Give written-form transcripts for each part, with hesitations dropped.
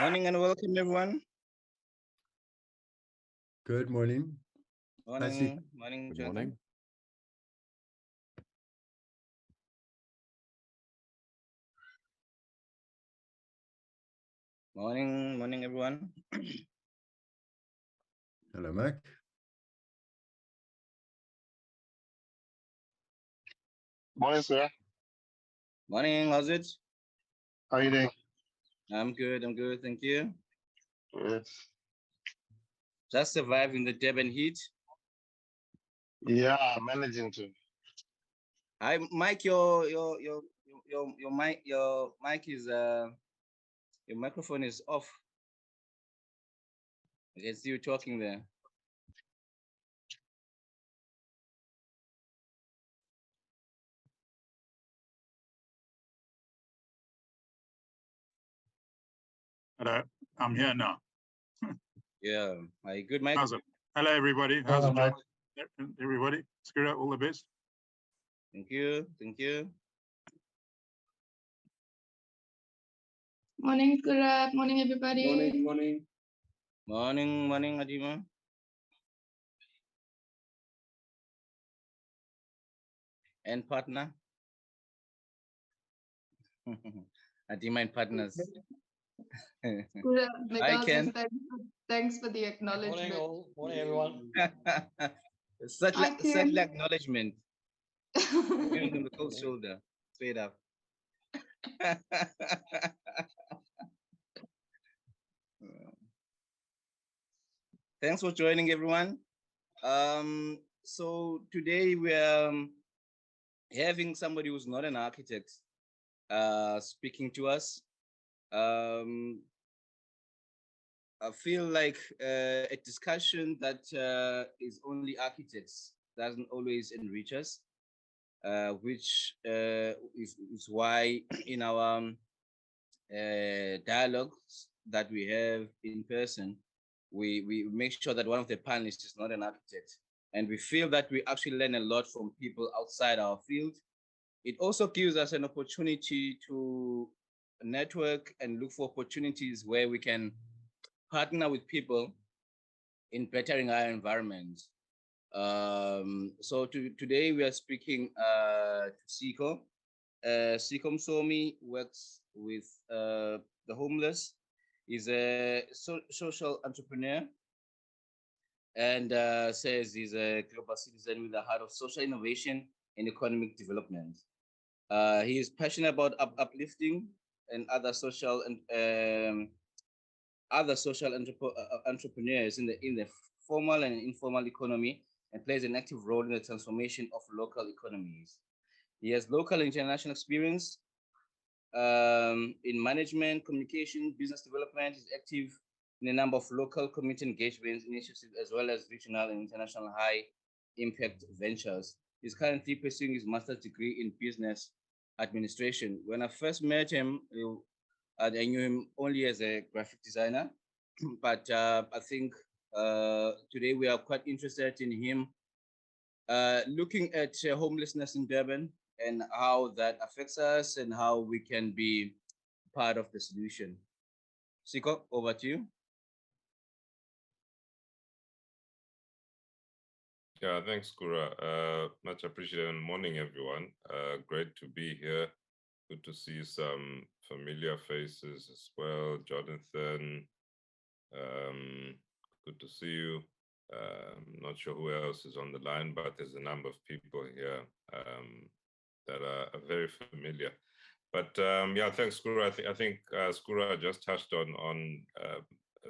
Morning and welcome, everyone. Good morning. Morning, morning, Good Jonathan. morning. Morning, morning, everyone. Hello, Mac. Morning, sir. Morning, how's it? How you doing? I'm good, thank you. Good. Just surviving the Durban heat. Yeah, managing to. Hi, Mike, your mic is your microphone is off. I can see you talking there. Hello, I'm here now. Yeah, are you good, Mike? How's it? Hello, everybody. How's Hello, it, Mike. everybody? Screw out all the best. Thank you, thank you. Morning, Kurat. Morning, everybody. Morning, Adima. And partner. Adima and partners. Kurat, Hi, Ken. thanks for the acknowledgement. Morning, all. Morning, everyone. Such acknowledgement. Giving him the cold shoulder, straight up. Thanks for joining, everyone. So today we're having somebody who's not an architect speaking to us. I feel like a discussion that is only architects doesn't always enrich us, which is why in our dialogues that we have in person, we make sure that one of the panelists is not an architect. And we feel that we actually learn a lot from people outside our field. It also gives us an opportunity to network and look for opportunities where we can partner with people in bettering our environment. So today we are speaking to Sikho. Sikho Msomi works with the homeless. He's a social entrepreneur and says he's a global citizen with a heart of social innovation and economic development. He is passionate about uplifting and other social entrepreneurs in the formal and informal economy and plays an active role in the transformation of local economies. He has local and international experience in management, communication, business development. He's active in a number of local community engagement initiatives, as well as regional and international high impact ventures. He's currently pursuing his master's degree in business administration. When I first met him, I knew him only as a graphic designer, but I think today we are quite interested in him looking at homelessness in Durban and how that affects us and how we can be part of the solution. Sikho, over to you. Yeah, thanks, Kura. Much appreciated. Morning, everyone. Great to be here. Good to see some familiar faces as well. Jonathan, good to see you. Not sure who else is on the line, but there's a number of people here that are very familiar. But yeah, thanks, Skura. I think Skura just touched on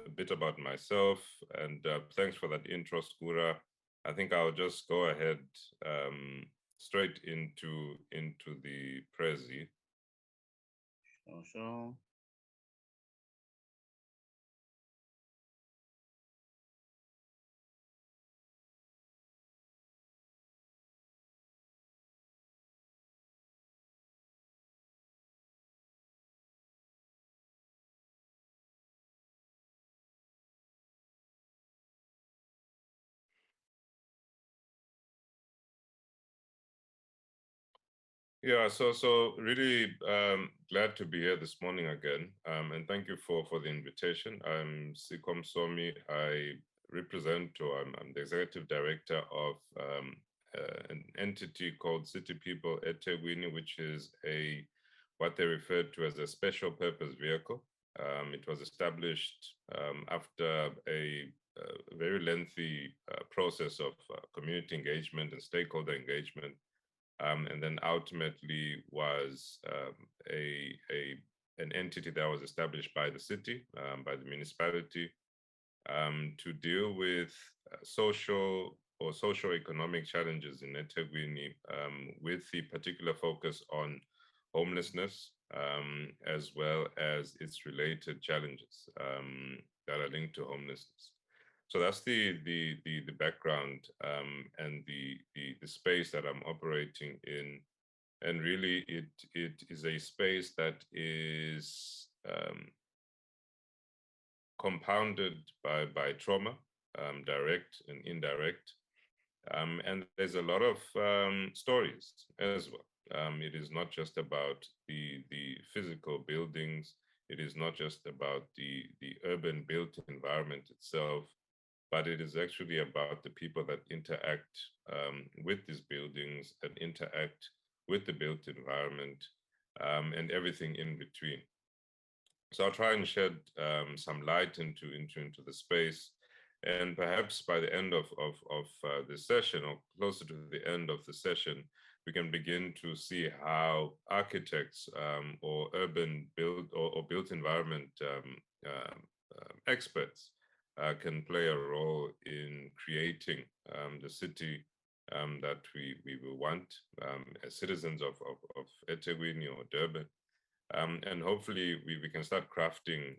a bit about myself, and thanks for that intro, Skura. I think I'll just go ahead straight into the Prezi. Sure. Yeah, so really glad to be here this morning again, and thank you for the invitation. I'm Sikho Msomi. I represent, or I'm the executive director of an entity called City People eThekwini, which is what they refer to as a special purpose vehicle. It was established after a very lengthy process of community engagement and stakeholder engagement. And then ultimately was an entity that was established by the city, by the municipality, to deal with social or socio-economic challenges in eThekwini, with the particular focus on homelessness, as well as its related challenges that are linked to homelessness. So that's the background and the space that I'm operating in, and really it is a space that is compounded by trauma, direct and indirect, and there's a lot of stories as well. It is not just about the physical buildings. It is not just about the urban built environment itself, but it is actually about the people that interact with these buildings, that interact with the built environment, and everything in between. So I'll try and shed some light into the space, and perhaps by the end of this session, or closer to the end of the session, we can begin to see how architects or urban built or built environment experts can play a role in creating the city that we will want as citizens of eThekwini or Durban. And hopefully we can start crafting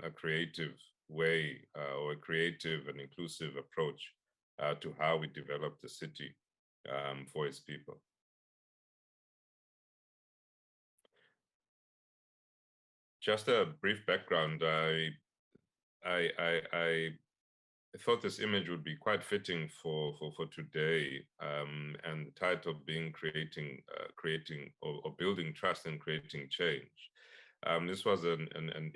a creative way or a creative and inclusive approach to how we develop the city for its people. Just a brief background. I thought this image would be quite fitting for today, and the title being creating or building trust and creating change. This was an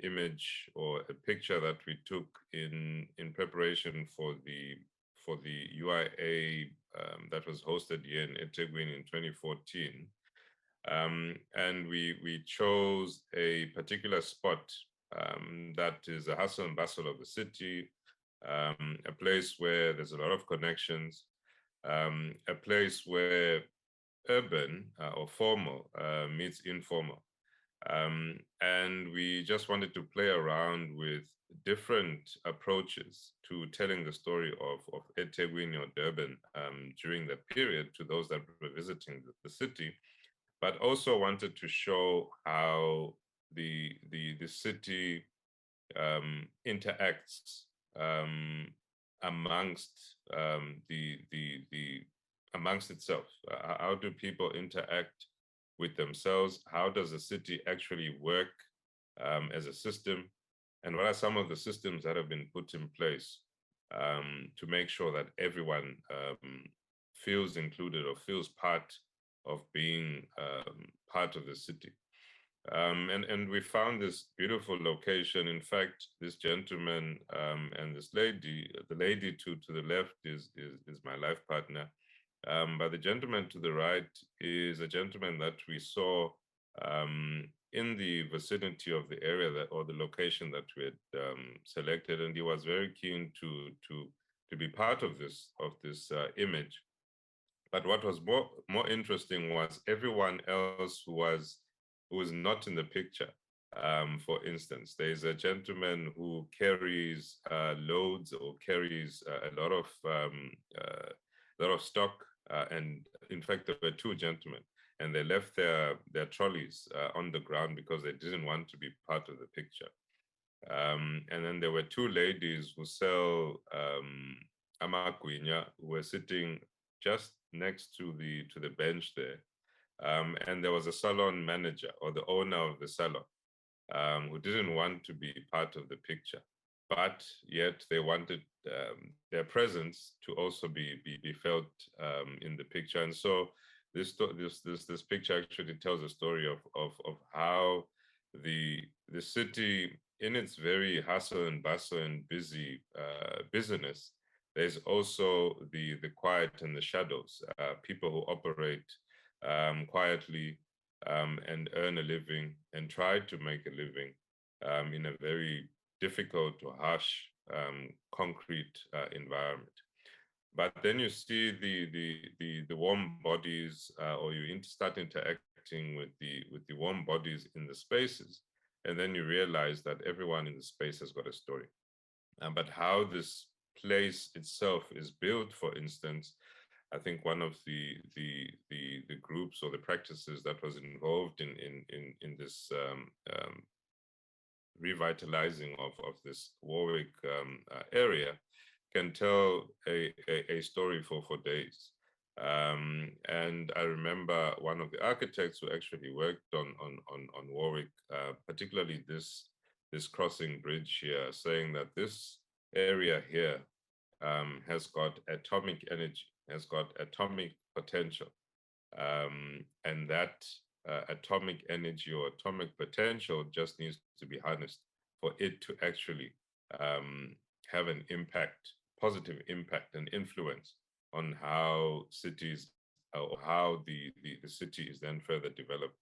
image or a picture that we took in preparation for the UIA that was hosted here in eThekwini in 2014. And we chose a particular spot that is a hustle and bustle of the city, a place where there's a lot of connections, a place where urban or formal meets informal. And we just wanted to play around with different approaches to telling the story of eThekwini or Durban during that period to those that were visiting the city, but also wanted to show how the city interacts amongst amongst itself. How do people interact with themselves? How does a city actually work as a system? And what are some of the systems that have been put in place to make sure that everyone feels included or feels part of being part of the city? And we found this beautiful location. In fact, this gentleman and this lady, the lady to the left is my life partner. But the gentleman to the right is a gentleman that we saw in the vicinity of the area or the location that we had selected, and he was very keen to be part of this image. But what was more interesting was everyone else who was not in the picture. For instance, there's a gentleman who carries loads or carries a lot of stock, and in fact there were two gentlemen, and they left their trolleys on the ground because they didn't want to be part of the picture. And then there were two ladies who sell amagwinya, who were sitting just next to the bench there. And there was a salon manager or the owner of the salon who didn't want to be part of the picture, but yet they wanted their presence to also be felt in the picture. And so this picture actually tells a story of how the city, in its very hustle and bustle and busy business, there's also the quiet and the shadows, people who operate quietly and earn a living and try to make a living in a very difficult or harsh concrete environment. But then you see the warm bodies, or you start interacting with the warm bodies in the spaces, and then you realize that everyone in the space has got a story. But how this place itself is built, for instance, I think one of the groups or the practices that was involved in this revitalizing of this Warwick area can tell a story for days. And I remember one of the architects who actually worked on Warwick, particularly this crossing bridge here, saying that this area here has got atomic energy, has got atomic potential. And that atomic energy or atomic potential just needs to be harnessed for it to actually have an impact, positive impact and influence on how cities or how the city is then further developed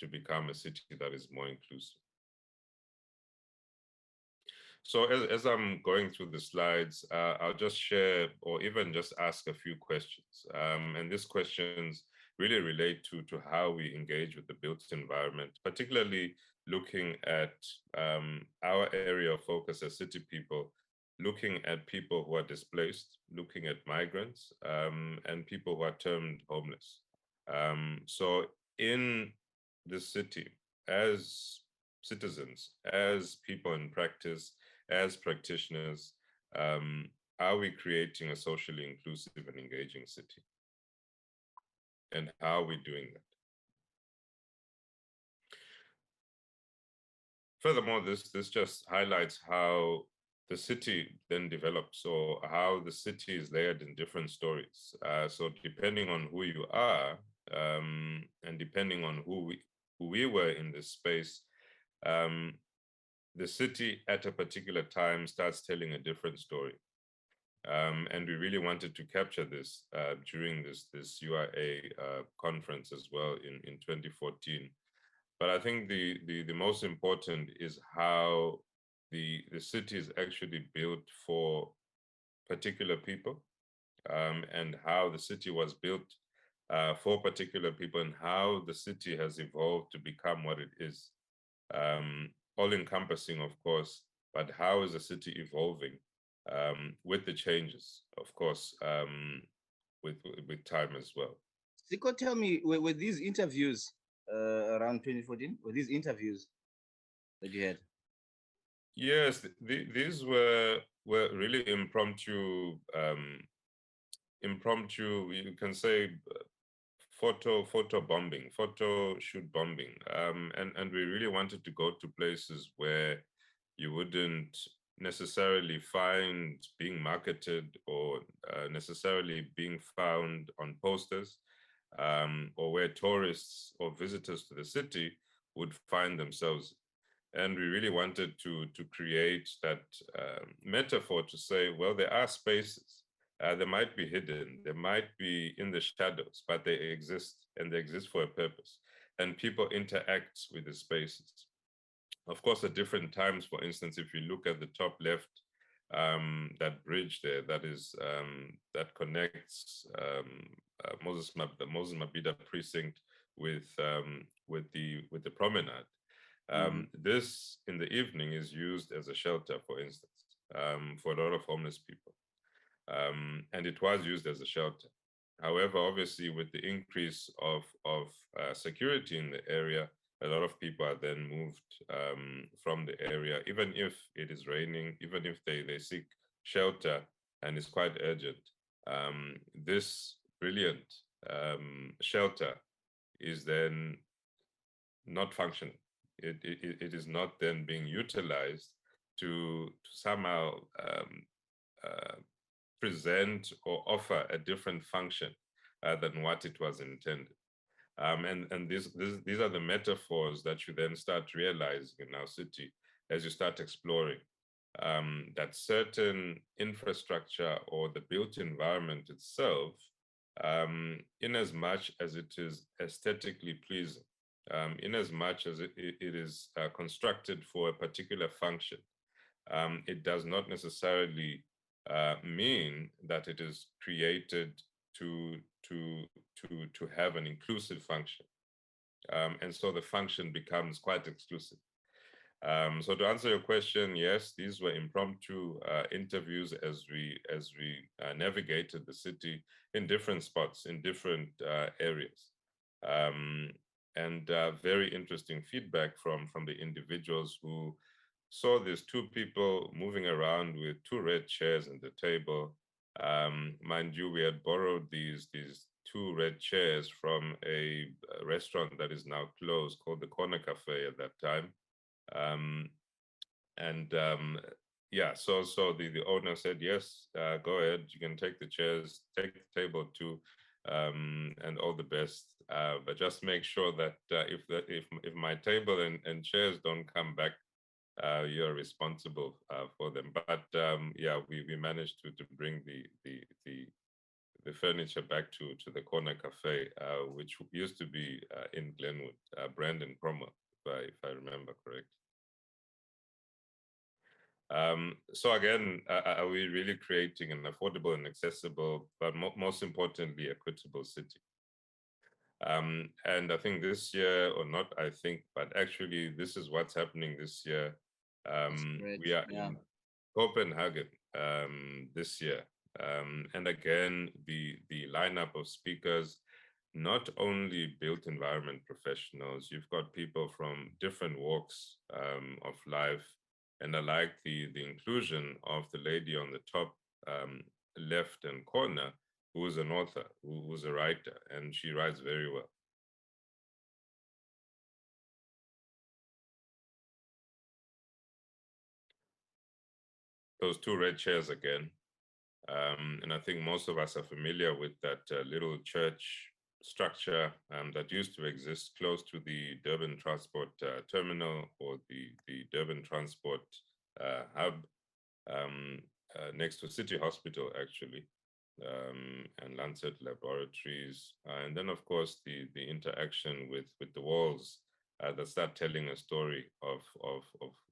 to become a city that is more inclusive. So as I'm going through the slides, I'll just share or even just ask a few questions. And these questions really relate to how we engage with the built environment, particularly looking at our area of focus as city people, looking at people who are displaced, looking at migrants, and people who are termed homeless. So in the city, as citizens, as people in practice, as practitioners, are we creating a socially inclusive and engaging city? And how are we doing that? Furthermore, this just highlights how the city then develops, or how the city is layered in different stories. So depending on who you are, and depending on who we were in this space, the city at a particular time starts telling a different story. And we really wanted to capture this during this URA conference as well in 2014. But I think the most important is how the city is actually built for particular people, and how the city was built for particular people, and how the city has evolved to become what it is. All encompassing, of course, but how is the city evolving with the changes, of course, with time as well. Sikho, tell me, were these interviews around 2014? Were these interviews that you had? Yes, these were really impromptu. You can say photo bombing, photo shoot bombing, and we really wanted to go to places where you wouldn't necessarily find being marketed or necessarily being found on posters, or where tourists or visitors to the city would find themselves. And we really wanted to create that metaphor to say, well, there are spaces. They might be hidden, they might be in the shadows, but they exist, and they exist for a purpose. And people interact with the spaces. Of course, at different times, for instance, if you look at the top left, that bridge there, that is that connects the Moses Mabhida precinct with the promenade. This in the evening is used as a shelter, for instance, for a lot of homeless people. And it was used as a shelter. However, obviously, with the increase of security in the area, a lot of people are then moved from the area, even if it is raining, even if they seek shelter and it's quite urgent. This brilliant shelter is then not functioning. It is not then being utilized to somehow present or offer a different function than what it was intended. And these are the metaphors that you then start realizing in our city as you start exploring that certain infrastructure or the built environment itself, in as much as it is aesthetically pleasing, in as much as it is constructed for a particular function, it does not necessarily mean that it is created to have an inclusive function. And so the function becomes quite exclusive. So to answer your question, yes, these were impromptu interviews as we navigated the city in different spots, in different areas. And very interesting feedback from the individuals who saw these two people moving around with two red chairs on the table. Mind you, we had borrowed these two red chairs from a restaurant that is now closed called the Corner Cafe at that time. Yeah, so the owner said, yes, go ahead, you can take the chairs, take the table too, and all the best. But just make sure that if my table and chairs don't come back, you're responsible for them. But yeah, we managed to bring the furniture back to the Corner Cafe, which used to be in Glenwood, Brandon Cromwell, if I remember correctly. So again, are we really creating an affordable and accessible, but most importantly, equitable city? And I think this year, or not I think, but actually this is what's happening this year. We are in Copenhagen this year. And again, the lineup of speakers, not only built environment professionals, you've got people from different walks of life. And I like the inclusion of the lady on the top left and corner, who is an author, who's a writer, and she writes very well. Those two red chairs again. And I think most of us are familiar with that little church structure that used to exist close to the Durban Transport Terminal, or the Durban Transport Hub, next to City Hospital, actually, and Lancet Laboratories. And then, of course, the interaction with the walls that start telling a story of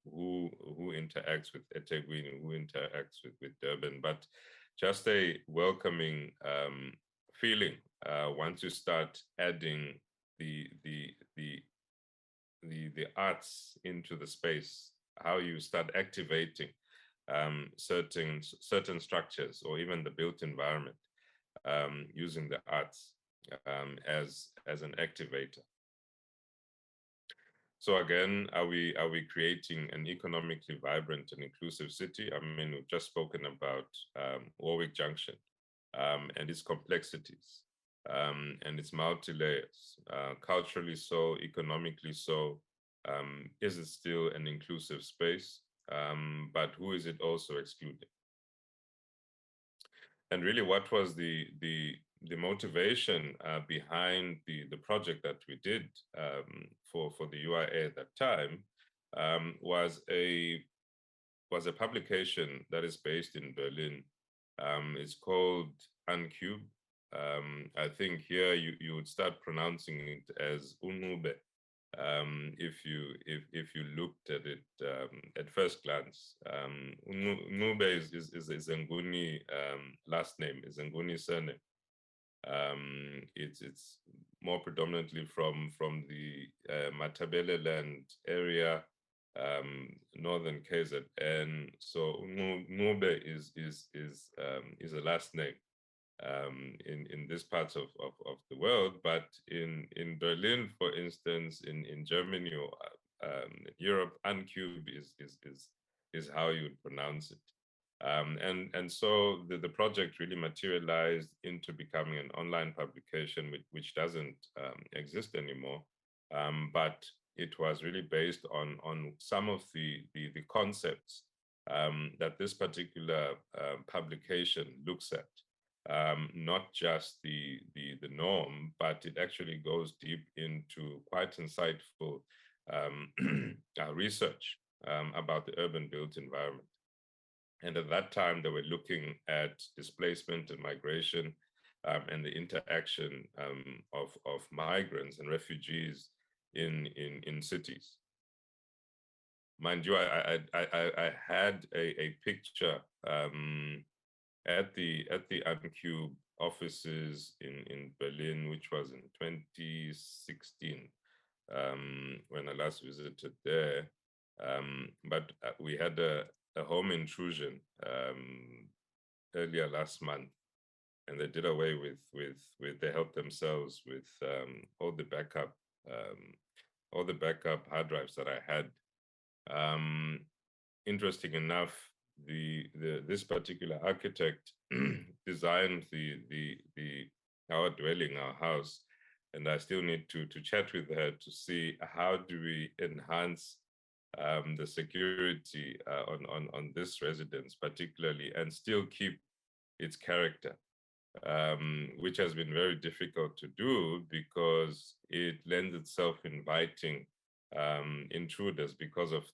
who interacts with eThekwini, who interacts with Durban, but just a welcoming feeling once you start adding the arts into the space, how you start activating certain structures or even the built environment using the arts as an activator. So again, are we creating an economically vibrant and inclusive city? I mean, we've just spoken about Warwick Junction and its complexities and its multi-layers, culturally so, economically so. Is it still an inclusive space? But who is it also excluding? And really, what was the motivation behind the project that we did for the UIA at that time was a publication that is based in Berlin. It's called Uncube. I think here you would start pronouncing it as Unube. If you looked at it at first glance, Nube is Nguni last name, is Nguni surname. It's more predominantly from the Matabele land area, northern KZN. So Nube is a last name in this part of the world, but in Berlin, for instance, in Germany or Europe, Uncube is how you would pronounce it. And so the project really materialized into becoming an online publication, which doesn't exist anymore. But it was really based on some of the concepts that this particular publication looks at. not just the norm, but it actually goes deep into quite insightful research about the urban built environment. And at that time, they were looking at displacement and migration and the interaction of migrants and refugees in cities. Mind you, I had a picture at the UNCUBE offices in Berlin, which was in 2016, when I last visited there. But we had a home intrusion earlier last month, and they did away with they helped themselves with all the backup hard drives that I had. Interesting enough, this particular architect designed our dwelling, our house, and I still need to chat with her to see how do we enhance the security on this residence particularly, and still keep its character, which has been very difficult to do because it lends itself inviting intruders because of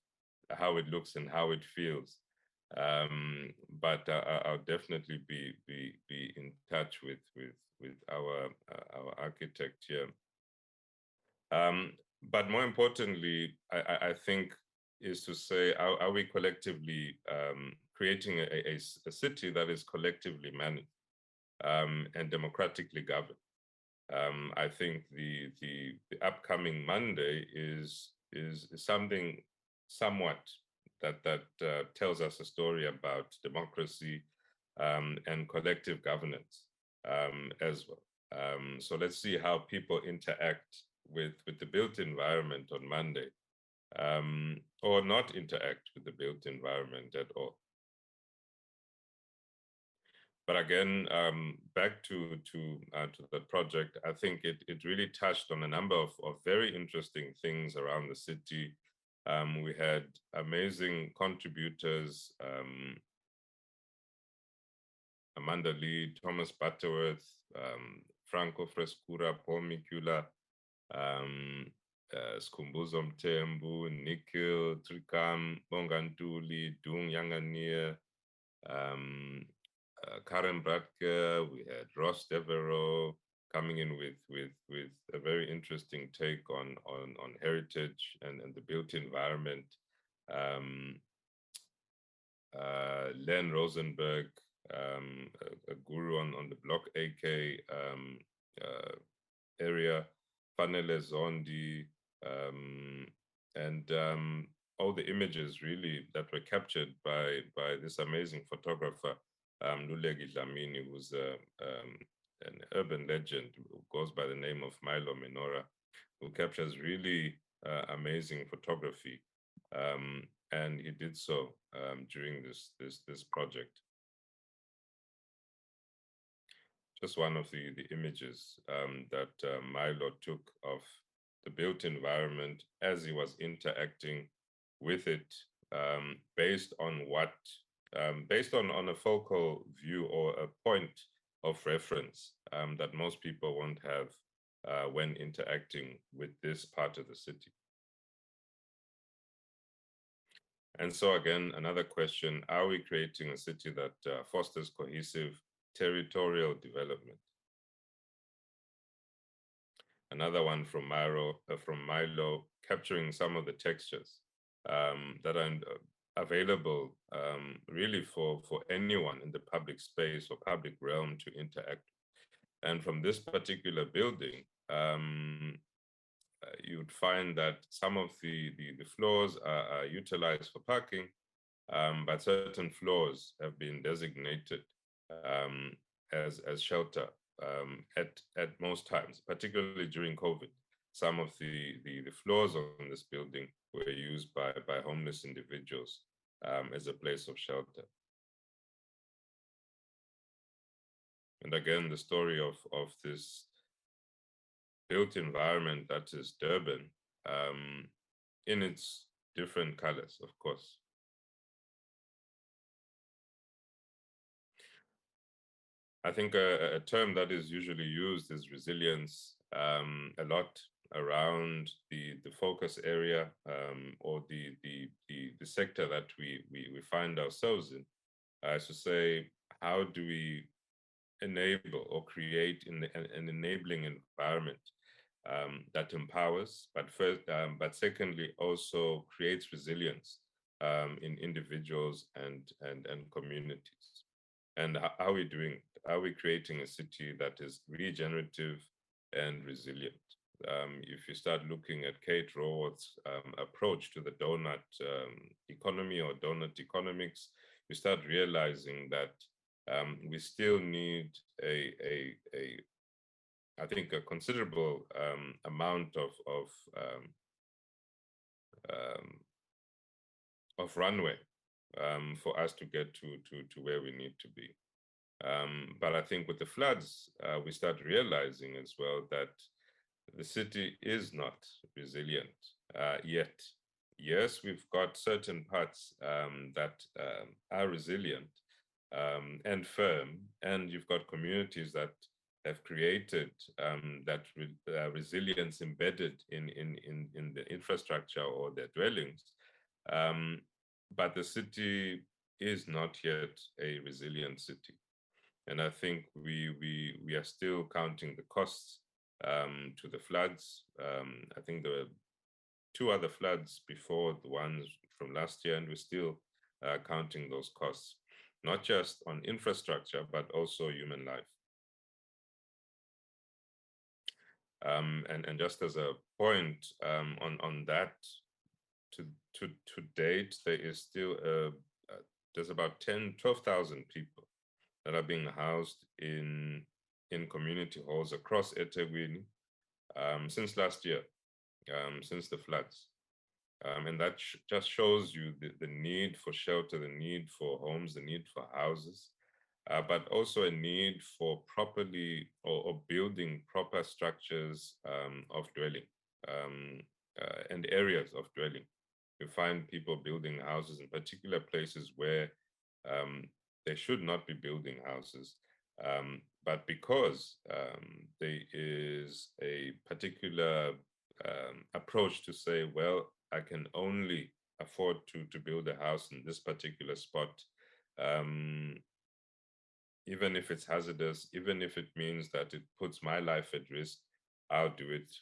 how it looks and how it feels. But I'll definitely be in touch with our architect here. But more importantly, I think is to say, are we collectively creating a city that is collectively managed and democratically governed? I think the upcoming Monday is something somewhat that tells us a story about democracy and collective governance as well. So let's see how people interact with the built environment on Monday, or not interact with the built environment at all. But again, back to the project, I think it really touched on a number of very interesting things around the city. We had amazing contributors, Amanda Lee, Thomas Butterworth, Franco Frescura, Paul Mikula, Skumbuzo Mtembu, Nikhil, Trikam, Bongantuli, Dung Yanganier, Karen Bradke, we had Ross Devereaux coming in with a very interesting take on heritage and the built environment. Len Rosenberg, a guru on the Block AK area, Fanele Zondi, and all the images really that were captured by this amazing photographer, Luleki Dlamini, who's an urban legend who goes by the name of Milo Menora, who captures really amazing photography. And he did so during this project. Just one of the images that Milo took of the built environment as he was interacting with it, based on a focal view or a point of reference that most people won't have when interacting with this part of the city. And so again, another question, are we creating a city that fosters cohesive territorial development? Another one from Milo, capturing some of the textures that are available really for anyone in the public space or public realm to interact. And from this particular building, you'd find that some of the floors are utilized for parking, but certain floors have been designated as shelter at most times, particularly during COVID. Some of the floors on this building were used by homeless individuals as a place of shelter. And again, the story of this built environment that is Durban, in its different colors, of course. I think a term that is usually used is resilience, a lot around the focus area, or the sector that we find ourselves in. I should say, how do we enable or create an enabling environment that empowers, but first, but secondly, also creates resilience in individuals and communities. And how are we doing it? Are we creating a city that is regenerative and resilient? If you start looking at Kate Raworth's approach to the donut economy or donut economics, you start realizing that we still need I think a considerable amount of runway for us to get to where we need to be. But I think with the floods, we start realizing as well that the city is not resilient yet. Yes, we've got certain parts that are resilient and firm, and you've got communities that have created that resilience embedded in the infrastructure or their dwellings. But the city is not yet a resilient city. And I think we are still counting the costs to the floods. I think there were 2 other floods before the ones from last year, and we're still counting those costs, not just on infrastructure, but also human life. And just as a point on that, to date, there is still there's about 12,000 people that are being housed in community halls across eThekwini since last year, since the floods. And that just shows you the need for shelter, the need for homes, the need for houses, but also a need for properly or building proper structures of dwelling and areas of dwelling. You find people building houses in particular places where they should not be building houses, but because there is a particular approach to say, well, I can only afford to build a house in this particular spot, even if it's hazardous, even if it means that it puts my life at risk, I'll do it.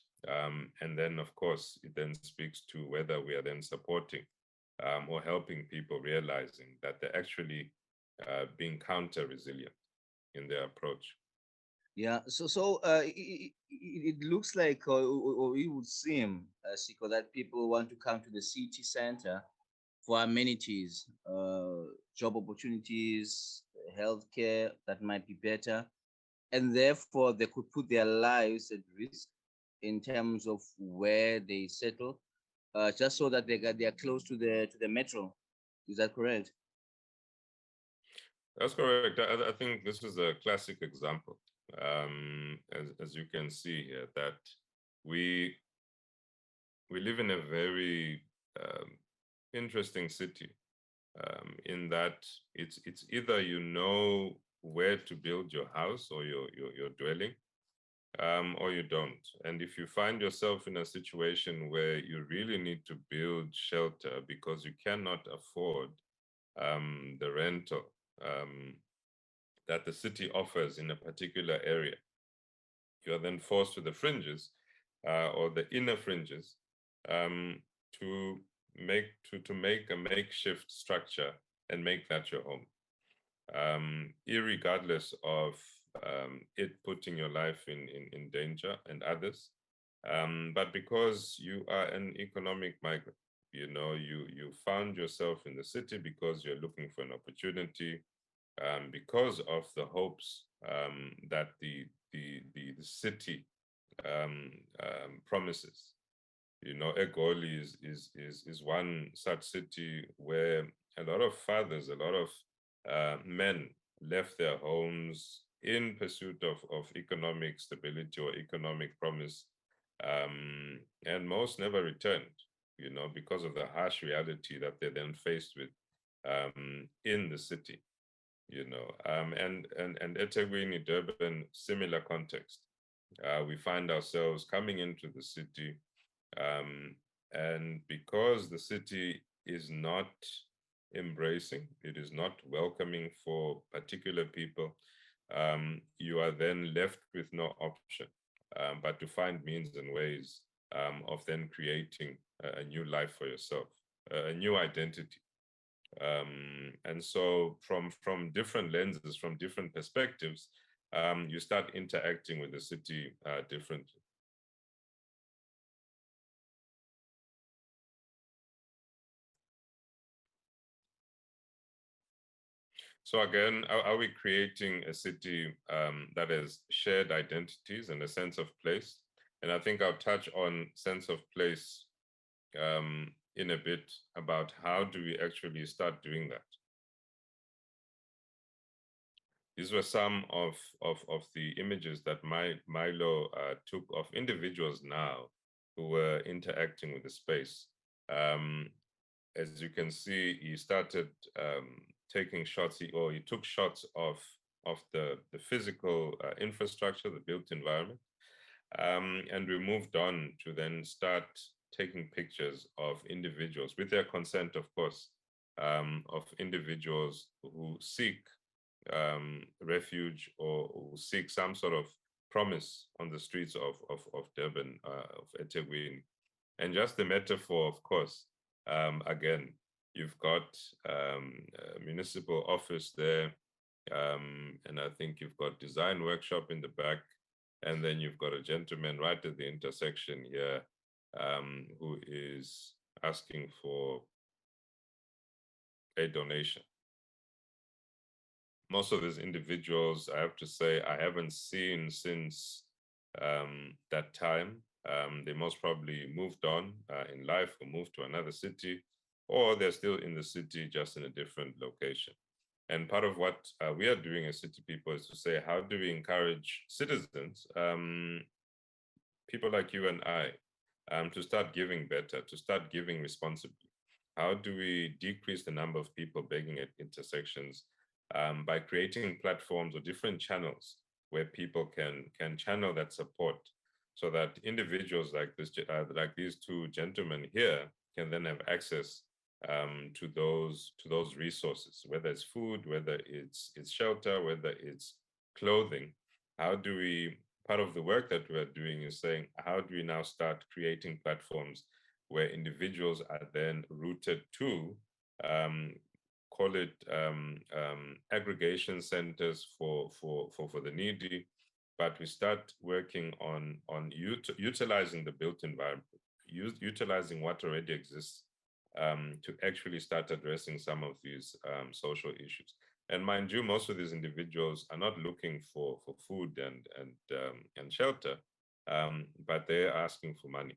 And then, of course, it then speaks to whether we are then supporting or helping people realizing that they're actually being counter-resilient in their approach. Yeah, so it looks like, or it would seem, Sikho, that people want to come to the city center for amenities, job opportunities, healthcare that might be better, and therefore they could put their lives at risk in terms of where they settle, just so that they are close to the metro. Is that correct? That's correct. I think this is a classic example, as you can see here, that we live in a very interesting city, in that it's either you know where to build your house or your dwelling, or you don't. And if you find yourself in a situation where you really need to build shelter because you cannot afford the rental that the city offers in a particular area, you are then forced to the fringes or the inner fringes to make a makeshift structure and make that your home, irregardless of it putting your life in danger and others. But because you are an economic migrant, you know, you found yourself in the city because you're looking for an opportunity, because of the hopes that the city promises. You know, Egoli is one such city where a lot of fathers, a lot of men left their homes in pursuit of economic stability or economic promise, and most never returned, you know, because of the harsh reality that they're then faced with in the city. and eThekwini, Durban, similar context. We find ourselves coming into the city, and because the city is not embracing, it is not welcoming for particular people, you are then left with no option but to find means and ways of then creating a new life for yourself, a new identity. And so from different lenses, from different perspectives, you start interacting with the city differently. So again, are we creating a city that has shared identities and a sense of place? And I think I'll touch on sense of place in a bit about how do we actually start doing that. These were some of the images that Milo took of individuals now who were interacting with the space. As you can see, he started taking shots, he took shots of the physical infrastructure, the built environment. And we moved on to then start taking pictures of individuals, with their consent, of course, of individuals who seek refuge or who seek some sort of promise on the streets of Durban, of eThekwini. And just the metaphor, of course, again, you've got a municipal office there, and I think you've got design workshop in the back, and then you've got a gentleman right at the intersection here who is asking for a donation. Most of these individuals, I have to say, I haven't seen since that time. They most probably moved on in life or moved to another city, or they're still in the city, just in a different location. And part of what we are doing as city people is to say, how do we encourage citizens, people like you and I, to start giving better, to start giving responsibly? How do we decrease the number of people begging at intersections by creating platforms or different channels where people can channel that support, so that individuals like these two gentlemen here can then have access to those resources, whether it's food, whether it's shelter, whether it's clothing. How do we, part of the work that we're doing is saying, how do we now start creating platforms where individuals are then rooted to, call it aggregation centers for the needy, but we start working on utilizing the built environment, utilizing what already exists to actually start addressing some of these social issues. And mind you, most of these individuals are not looking for food and shelter, but they're asking for money.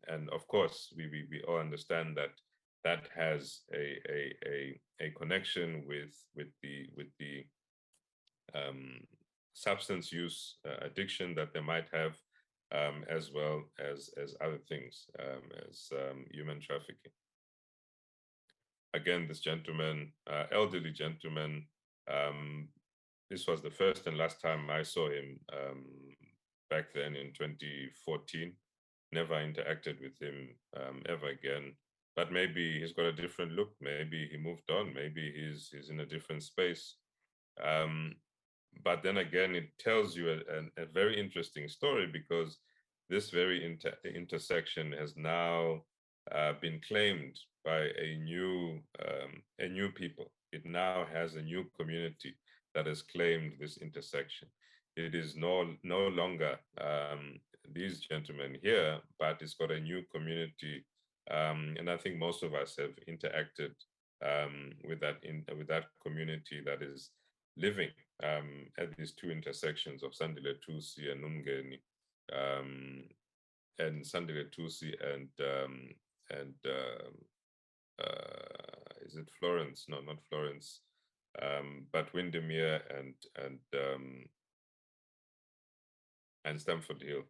And of course, we all understand that has a connection with the substance use addiction that they might have, as well as other things, as human trafficking. Again, this gentleman, elderly gentleman, this was the first and last time I saw him back then in 2014. Never interacted with him ever again. But maybe he's got a different look. Maybe he moved on. Maybe he's in a different space. But then again, it tells you a very interesting story, because this very intersection has now been claimed by a new people. It now has a new community that has claimed this intersection. It is no longer these gentlemen here, but it's got a new community, and I think most of us have interacted with that community that is living at these two intersections of Sandile Tusi and Umgeni, and Sandile Tusi and is it Florence? No, not Florence, but Windermere and Stamford Hill.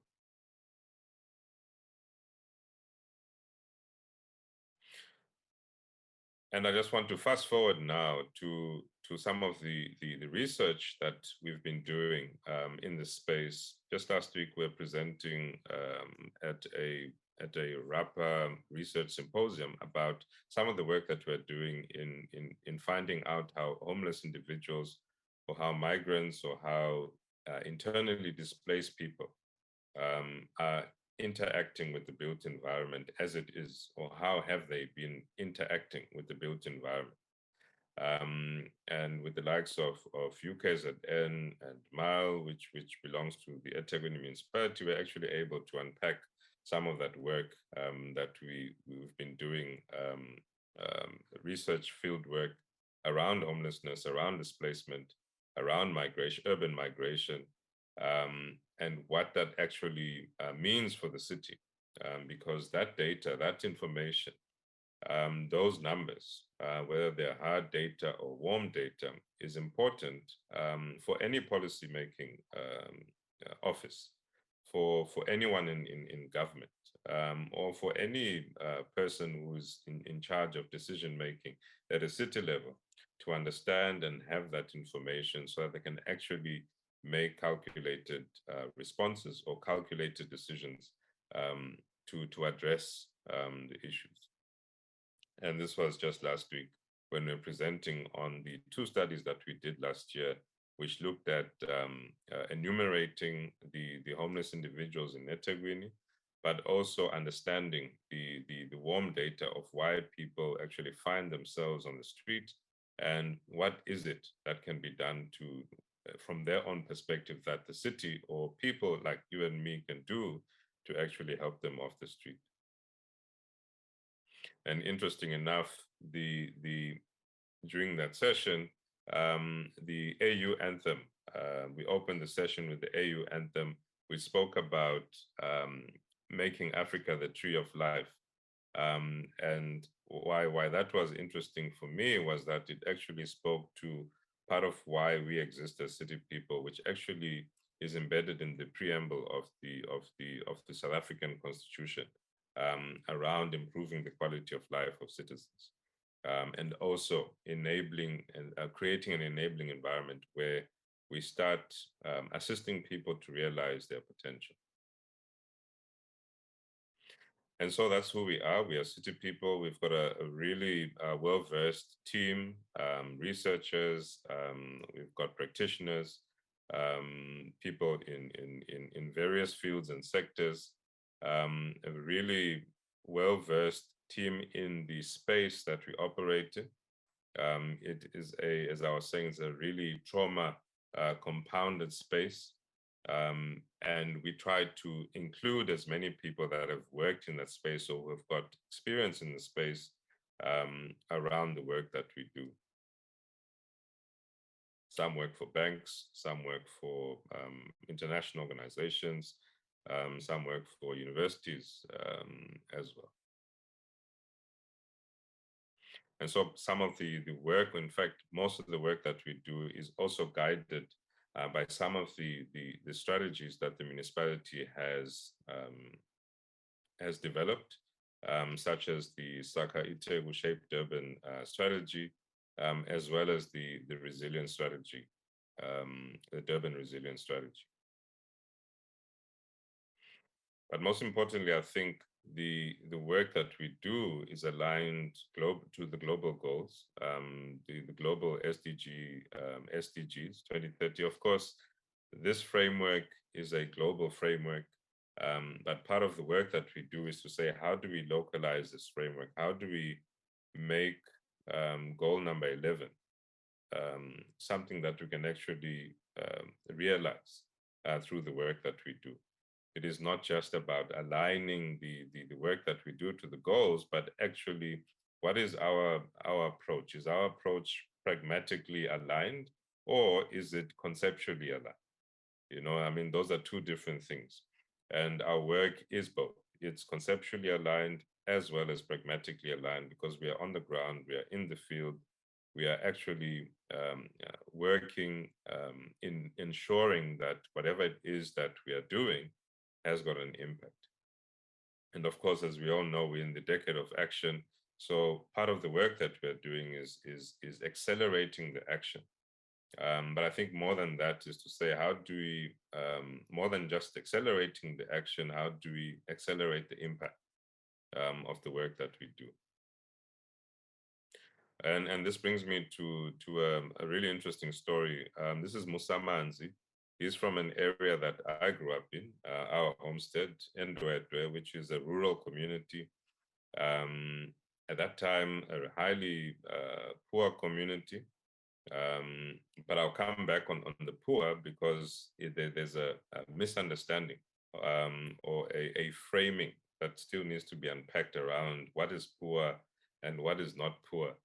And I just want to fast forward now to some of the research that we've been doing in this space. Just last week, we're presenting at a RAPA research symposium about some of the work that we're doing in finding out how homeless individuals, or how migrants, or how internally displaced people are interacting with the built environment as it is, or how have they been interacting with the built environment. And with the likes of UKZN and MAL, which belongs to the eThekwini municipality, we're actually able to unpack some of that work that we've been doing, research field work around homelessness, around displacement, around migration, urban migration, and what that actually means for the city. Because that data, that information, those numbers, whether they're hard data or warm data, is important for any policy-making office, for anyone in government, or for any person who's in charge of decision-making at a city level, to understand and have that information so that they can actually make calculated responses or calculated decisions to address the issues. And this was just last week when we were presenting on the 2 studies that we did last year, which looked at enumerating the homeless individuals in eThekwini, but also understanding the warm data of why people actually find themselves on the street, and what is it that can be done to, from their own perspective, that the city or people like you and me can do to actually help them off the street. And interesting enough, during that session, the AU anthem, we opened the session with the AU anthem. We spoke about making Africa the tree of life. And why that was interesting for me was that it actually spoke to part of why we exist as city people, which actually is embedded in the preamble of the South African Constitution, around improving the quality of life of citizens, and also enabling and creating an enabling environment where we start assisting people to realize their potential. And so that's who we are. We are city people. We've got a really well-versed team, researchers, we've got practitioners, people in various fields and sectors, a really well-versed team in the space that we operate in. It is as I was saying, it's a really trauma compounded space. And we try to include as many people that have worked in that space or who have got experience in the space around the work that we do. Some work for banks, some work for international organizations, some work for universities as well. And so some of the work, in fact, most of the work that we do is also guided by some of the strategies that the municipality has developed, such as the SAIA KZN Shaped Durban strategy, as well as the resilience strategy, the Durban resilience strategy. But most importantly, I think the work that we do is aligned to the global goals, the global SDGs 2030. Of course, this framework is a global framework, but part of the work that we do is to say, how do we localize this framework? How do we make goal number 11 something that we can actually realize through the work that we do? It is not just about aligning the work that we do to the goals, but actually, what is our approach? Is our approach pragmatically aligned, or is it conceptually aligned? You know, I mean, those are two different things. And our work is both. It's conceptually aligned as well as pragmatically aligned, because we are on the ground, we are in the field, we are actually working in ensuring that whatever it is that we are doing has got an impact. And of course, as we all know, we're in the decade of action. So part of the work that we're doing is accelerating the action. But I think more than that is to say, how do we, more than just accelerating the action, how do we accelerate the impact of the work that we do? And this brings me to a really interesting story. This is Musamanzi. He's from an area that I grew up in, our homestead, Ndwedwe, which is a rural community. At that time, a highly poor community. But I'll come back on the poor because there's a misunderstanding or a framing that still needs to be unpacked around what is poor and what is not poor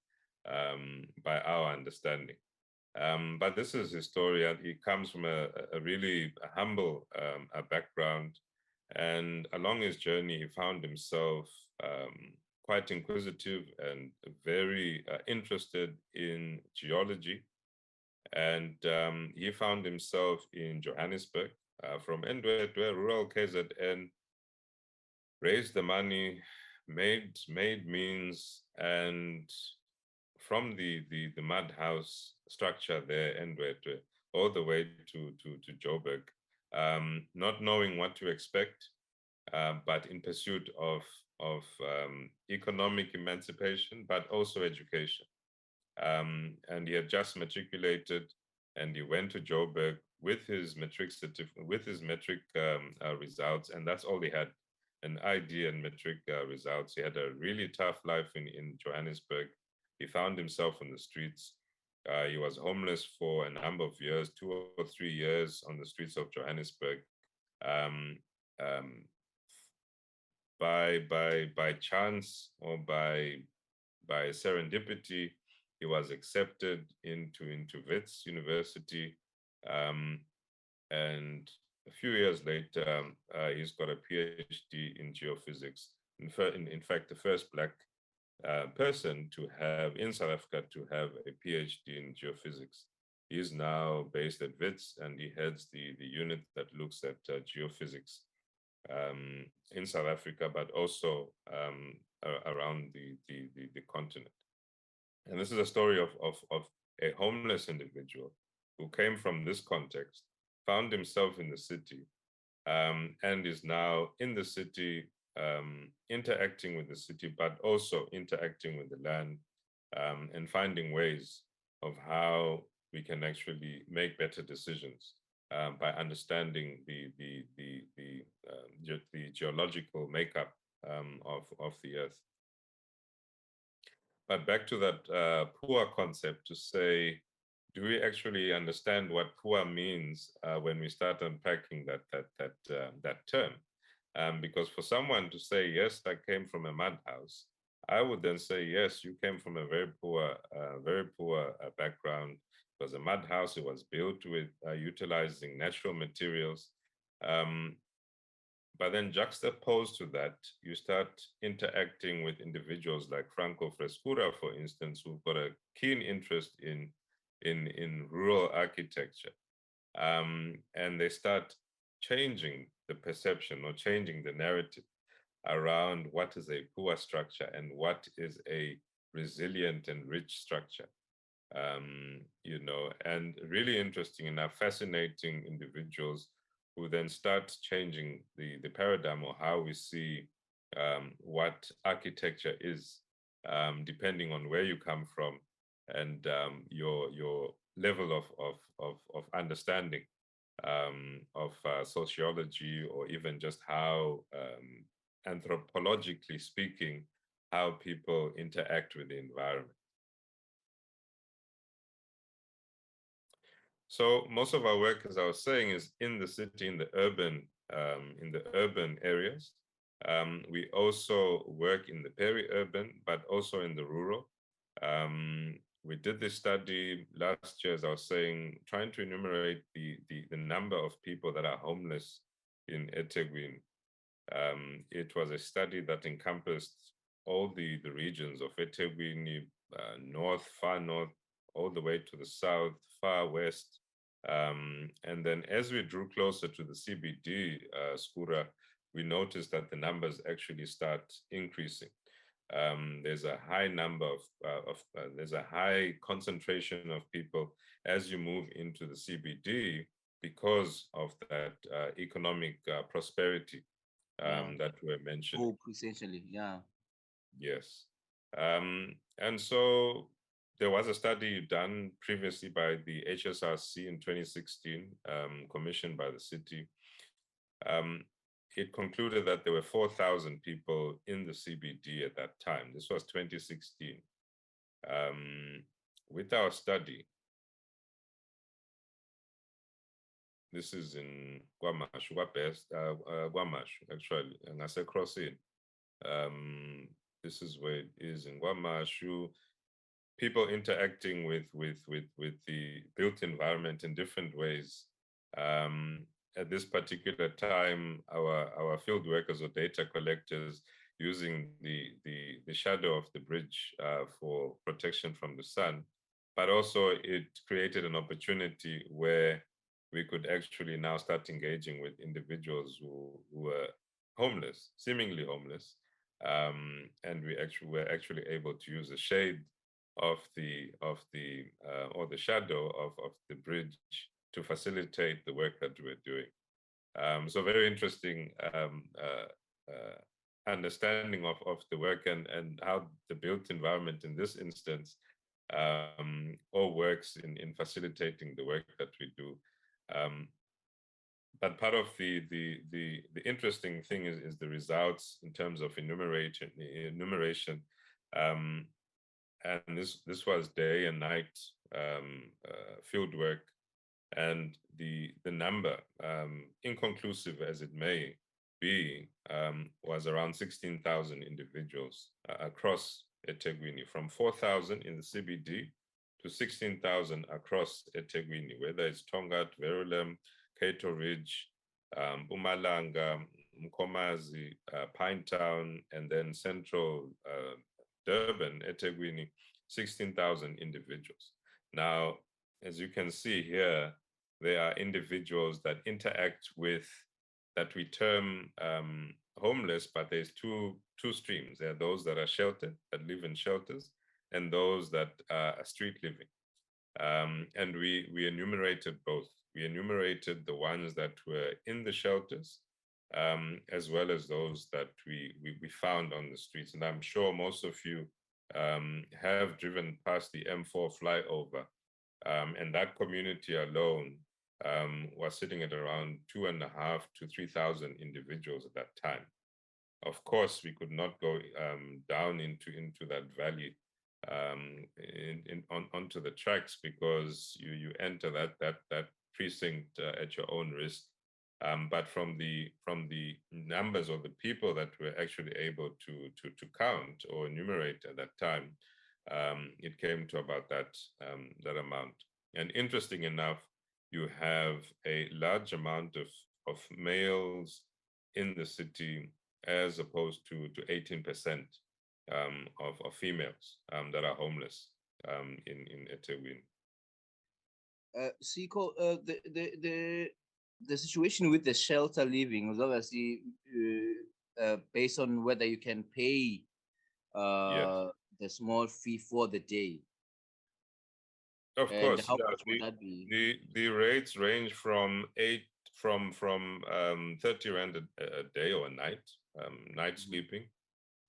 by our understanding. But this is his story. He comes from a really humble background. And along his journey, he found himself quite inquisitive and very interested in geology. And he found himself in Johannesburg from Ndwedwe, rural KZN, raised the money, made means, and from the mud house structure there, Ndwedwe, all the way to Joburg, not knowing what to expect, but in pursuit of economic emancipation, but also education. And he had just matriculated, and he went to Joburg with his metric results, and that's all he had, an ID and metric results. He had a really tough life in Johannesburg. He found himself on the streets. He was homeless for a number of years, 2 or 3 years on the streets of Johannesburg. By chance or by serendipity, he was accepted into Wits University, and a few years later, he's got a PhD in geophysics. In fact, the first Black person to have in South Africa to have a PhD in geophysics. He is now based at Wits, and he heads the unit that looks at geophysics in South Africa, but also around the continent. And this is a story of a homeless individual who came from this context, found himself in the city, and is now in the city, interacting with the city, but also interacting with the land, and finding ways of how we can actually make better decisions by understanding the geological makeup of the earth. But back to that poor concept, to say, do we actually understand what poor means when we start unpacking that term? Because for someone to say, yes, I came from a mud house, I would then say, yes, you came from a very poor background. It was a mud house. It was built with utilizing natural materials. But then juxtaposed to that, you start interacting with individuals like Franco Frescura, for instance, who've got a keen interest in rural architecture. And they start changing the perception or changing the narrative around what is a poor structure and what is a resilient and rich structure. And really interesting enough, fascinating individuals who then start changing the paradigm or how we see what architecture is, depending on where you come from and your level of understanding of sociology, or even just how, anthropologically speaking, how people interact with the environment. So most of our work, as I was saying, is in the city, in the urban areas. We also work in the peri-urban, but also in the rural. We did this study last year, as I was saying, trying to enumerate the number of people that are homeless in eThekwini. It was a study that encompassed all the regions of eThekwini, north, far north, all the way to the south, far west. And then as we drew closer to the CBD, Skura, we noticed that the numbers actually start increasing. there's a high number there's a high concentration of people as you move into the CBD because of that economic prosperity that we're mentioning. Hope, essentially, yeah. Yes. And so there was a study done previously by the HSRC in 2016, commissioned by the city. It concluded that there were 4,000 people in the CBD at that time. This was 2016. With our study, this is in Kwamashu, actually, and I said cross in. This is where it is in Kwamashu. People interacting with the built environment in different ways. At this particular time, our field workers or data collectors using the shadow of the bridge for protection from the sun, but also it created an opportunity where we could actually now start engaging with individuals who were homeless, seemingly homeless, and we were actually able to use the shade of the or the shadow of the bridge to facilitate the work that we're doing. So very interesting understanding of the work and how the built environment in this instance all works in facilitating the work that we do. But part of the interesting thing is the results in terms of enumeration. And this was day and night field work, and the number, inconclusive as it may be, was around 16,000 individuals across eThekwini, from 4,000 in the CBD to 16,000 across eThekwini, whether it's Tongat, Verulam, Cato Ridge, Mpumalanga, Mkomazi, Pinetown, and then central Durban, eThekwini, 16,000 individuals. Now, as you can see here, there are individuals that interact with, that we term homeless, but there's two streams. There are those that are sheltered, that live in shelters, and those that are street living. And we enumerated both. We enumerated the ones that were in the shelters, as well as those that we found on the streets. And I'm sure most of you have driven past the M4 flyover, and that community alone was sitting at around 2,500 to 3,000 individuals at that time. Of course, we could not go down into that valley onto the tracks, because you enter that precinct at your own risk. But from the numbers of the people that we're actually able to count or enumerate at that time, it came to about that amount. And interesting enough, you have a large amount of males in the city, as opposed to 18% of females that are homeless in eThekwini. Sikho, the situation with the shelter living was obviously based on whether you can pay Yes. the small fee for the day. Of And course, how yeah, much would that be? the rates range from 30 rand a day or a night, night sleeping,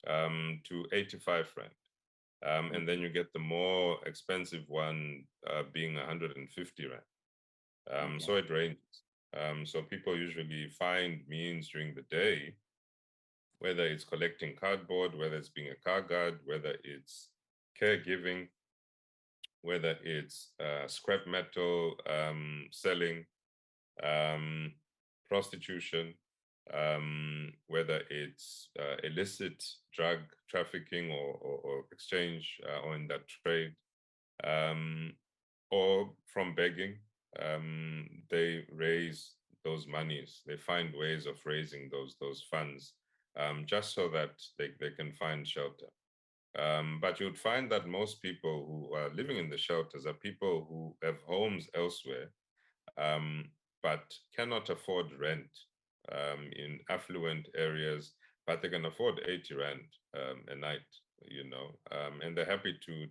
to 85 rand. And then you get the more expensive one being 150 rand. So it ranges. So people usually find means during the day, whether it's collecting cardboard, whether it's being a car guard, whether it's caregiving, whether it's scrap metal selling, prostitution, whether it's illicit drug trafficking or exchange or in that trade, or from begging. They raise those monies. They find ways of raising those funds just so that they can find shelter. But you'd find that most people who are living in the shelters are people who have homes elsewhere, but cannot afford rent in affluent areas, but they can afford 80 rand a night. and they're happy to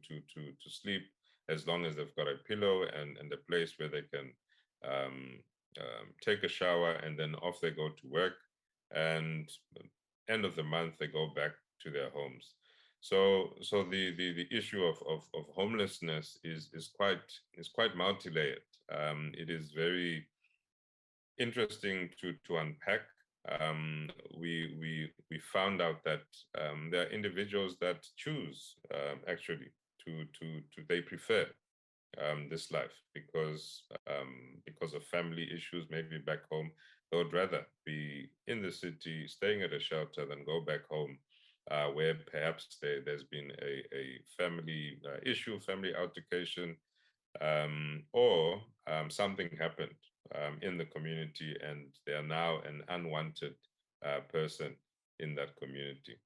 sleep as long as they've got a pillow and a place where they can take a shower, and then off they go to work, and end of the month they go back to their homes. So the issue of homelessness is quite multi-layered. It is very interesting to unpack. We found out that there are individuals that choose actually to they prefer this life because of family issues, maybe back home. They would rather be in the city, staying at a shelter, than go back home, where perhaps there's been a family issue, family altercation, or something happened in the community, and they are now an unwanted person in that community.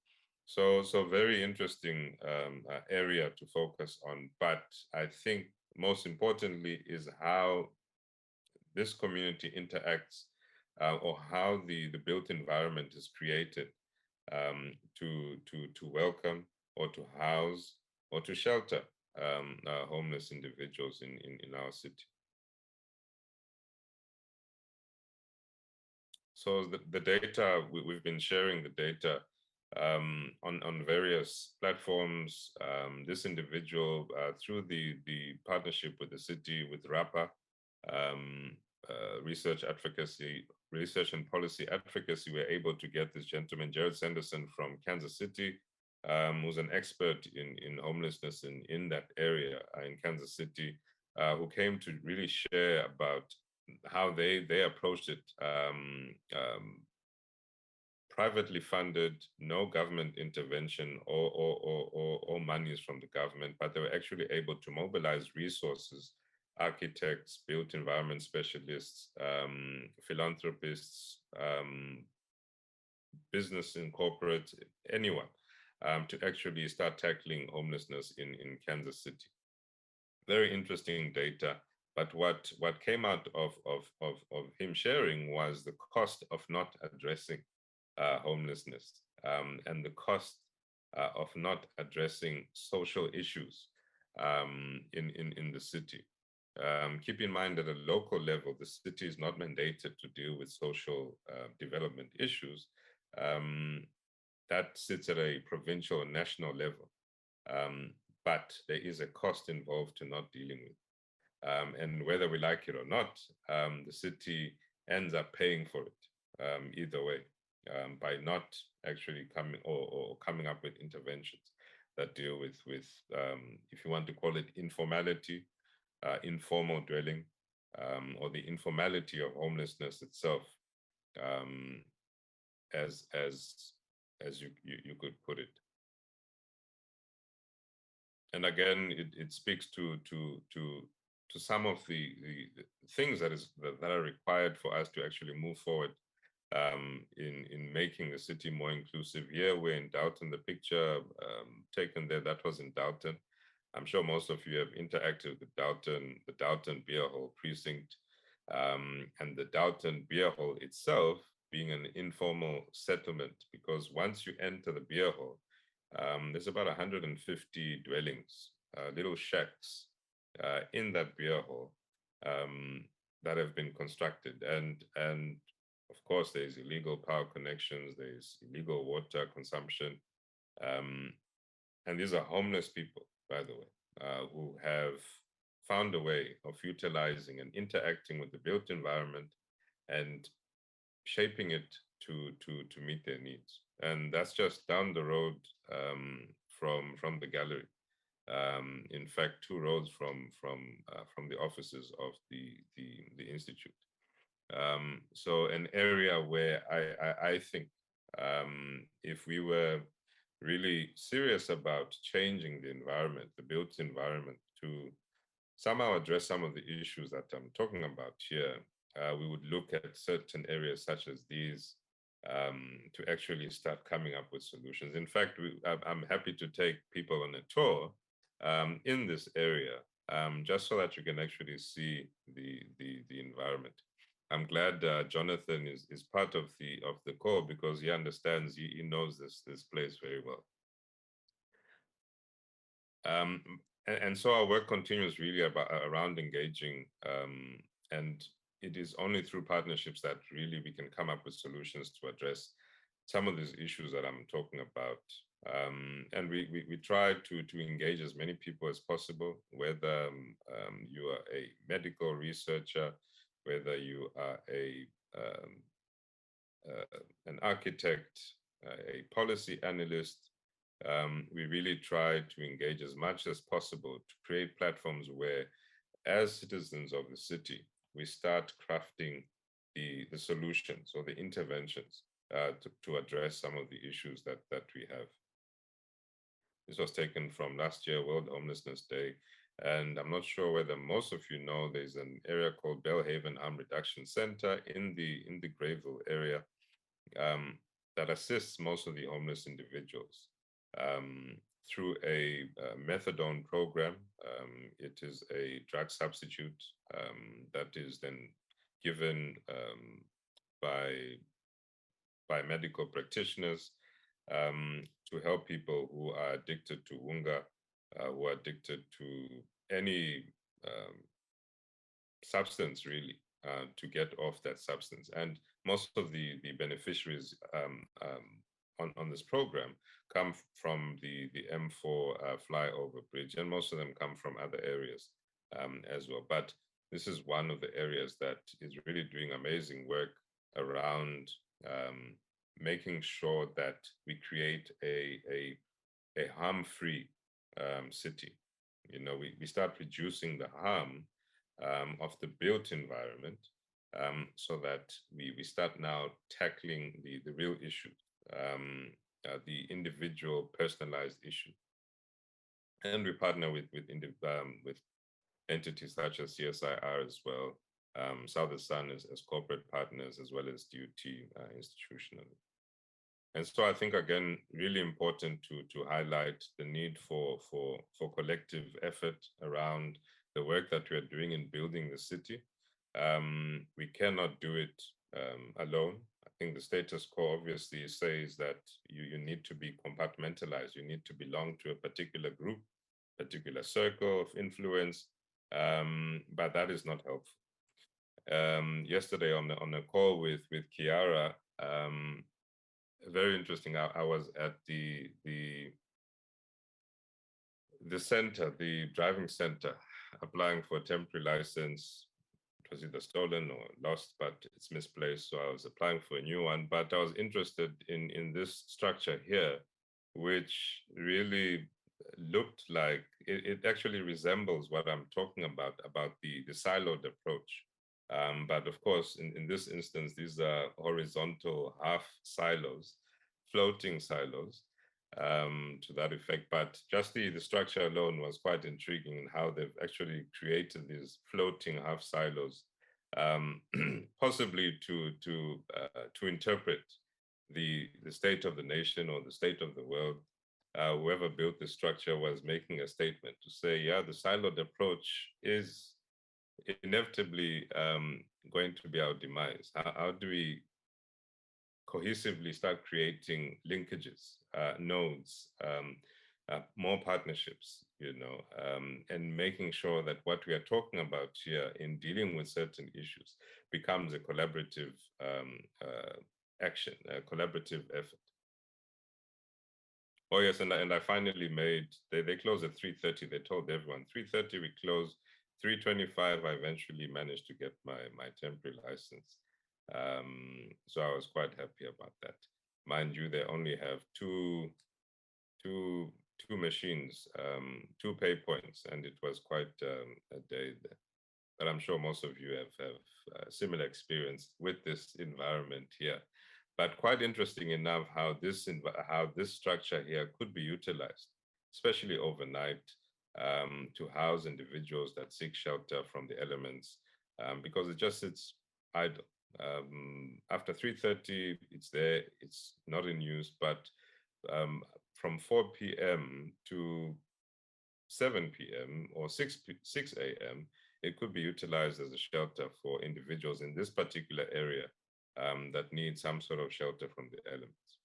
So very interesting area to focus on. But I think most importantly is how this community interacts, or how the built environment is created to welcome or to house or to shelter homeless individuals in our city. So the data, we've been sharing the data on various platforms. This individual, through the partnership with the city, with RAPA, research and policy advocacy, we're able to get this gentleman, Jared Sanderson from Kansas City, who's an expert in homelessness in that area in Kansas City, who came to really share about how they approached it. Privately funded, no government intervention or monies from the government, but they were actually able to mobilize resources, architects, built environment specialists, philanthropists, business and corporate, anyone, to actually start tackling homelessness in Kansas City. Very interesting data. But what came out of him sharing was the cost of not addressing homelessness, and the cost of not addressing social issues in the city. Keep in mind that at a local level, the city is not mandated to deal with social development issues. That sits at a provincial and national level. But there is a cost involved to not dealing with. And whether we like it or not, the city ends up paying for it either way, by not actually coming up with interventions that deal with if you want to call it informality, informal dwelling, or the informality of homelessness itself, as you could put it. And again, it speaks to some of the things that are required for us to actually move forward in making the city more inclusive. Here we're in Doughton. The picture taken there, that was in Doughton. I'm sure most of you have interacted with Doughton, the Doughton Beer Hall precinct, and the Doughton Beer Hall itself being an informal settlement, because once you enter the beer hall, there's about 150 dwellings, little shacks, in that beer hall that have been constructed, and of course there's illegal power connections, there's illegal water consumption, and these are homeless people, by the way, who have found a way of utilizing and interacting with the built environment and shaping it to meet their needs. And that's just down the road from the gallery. In fact, 2 roads from the offices of the institute. So an area where I think if we were really serious about changing the environment, the built environment, to somehow address some of the issues that I'm talking about here, we would look at certain areas such as these to actually start coming up with solutions. In fact, I'm happy to take people on a tour in this area, just so that you can actually see the environment. I'm glad Jonathan is part of the call, because he understands, he knows this place very well. And so our work continues really around engaging, and it is only through partnerships that really we can come up with solutions to address some of these issues that I'm talking about. And we try to engage as many people as possible, whether you are a medical researcher, whether you are an architect, a policy analyst. We really try to engage as much as possible to create platforms where, as citizens of the city, we start crafting the solutions or the interventions to address some of the issues that we have. This was taken from last year, World Homelessness Day. And I'm not sure whether most of you know, there's an area called Bellhaven Harm Reduction Center in the Greyville area that assists most of the homeless individuals through a methadone program. It is a drug substitute that is then given by medical practitioners to help people who are addicted to wunga, who are addicted to any substance, really, to get off that substance. And most of the beneficiaries on this program come from the M4 flyover bridge, and most of them come from other areas as well. But this is one of the areas that is really doing amazing work around making sure that we create a harm-free city. You know, we start reducing the harm of the built environment so that we start now tackling the real issue, the individual personalized issue. And we partner with entities such as CSIR as well, Southern Sun as corporate partners, as well as DUT institutionally. And so I think, again, really important to highlight the need for collective effort around the work that we are doing in building the city. We cannot do it alone. I think the status quo obviously says that you need to be compartmentalized. You need to belong to a particular group, particular circle of influence, but that is not helpful. Yesterday on a call with Kiara, very interesting. I was at the center, the driving center, applying for a temporary license. It was either stolen or lost, but it's misplaced. So I was applying for a new one. But I was interested in this structure here, which really looked like it actually resembles what I'm talking about the siloed approach. But of course, in this instance, these are horizontal half silos, floating silos to that effect. But just the structure alone was quite intriguing in how they've actually created these floating half silos, possibly to interpret the state of the nation or the state of the world. Whoever built this structure was making a statement to say, yeah, the siloed approach is inevitably going to be our demise. How do we cohesively start creating linkages, nodes, more partnerships, you know, and making sure that what we are talking about here in dealing with certain issues becomes a collaborative action, a collaborative effort. Oh yes, and I finally made, they closed at 3:30. They told everyone 3:30 we close. 3:25 I eventually managed to get my temporary license. So I was quite happy about that. Mind you, they only have two machines, 2 pay points, and it was quite a day there. But I'm sure most of you have a similar experience with this environment here. But quite interesting enough how this structure here could be utilized, especially overnight, to house individuals that seek shelter from the elements, because it just sits idle. After 3:30, it's there, it's not in use, but from 4 p.m. to 7 p.m. or 6 a.m., it could be utilized as a shelter for individuals in this particular area that need some sort of shelter from the elements.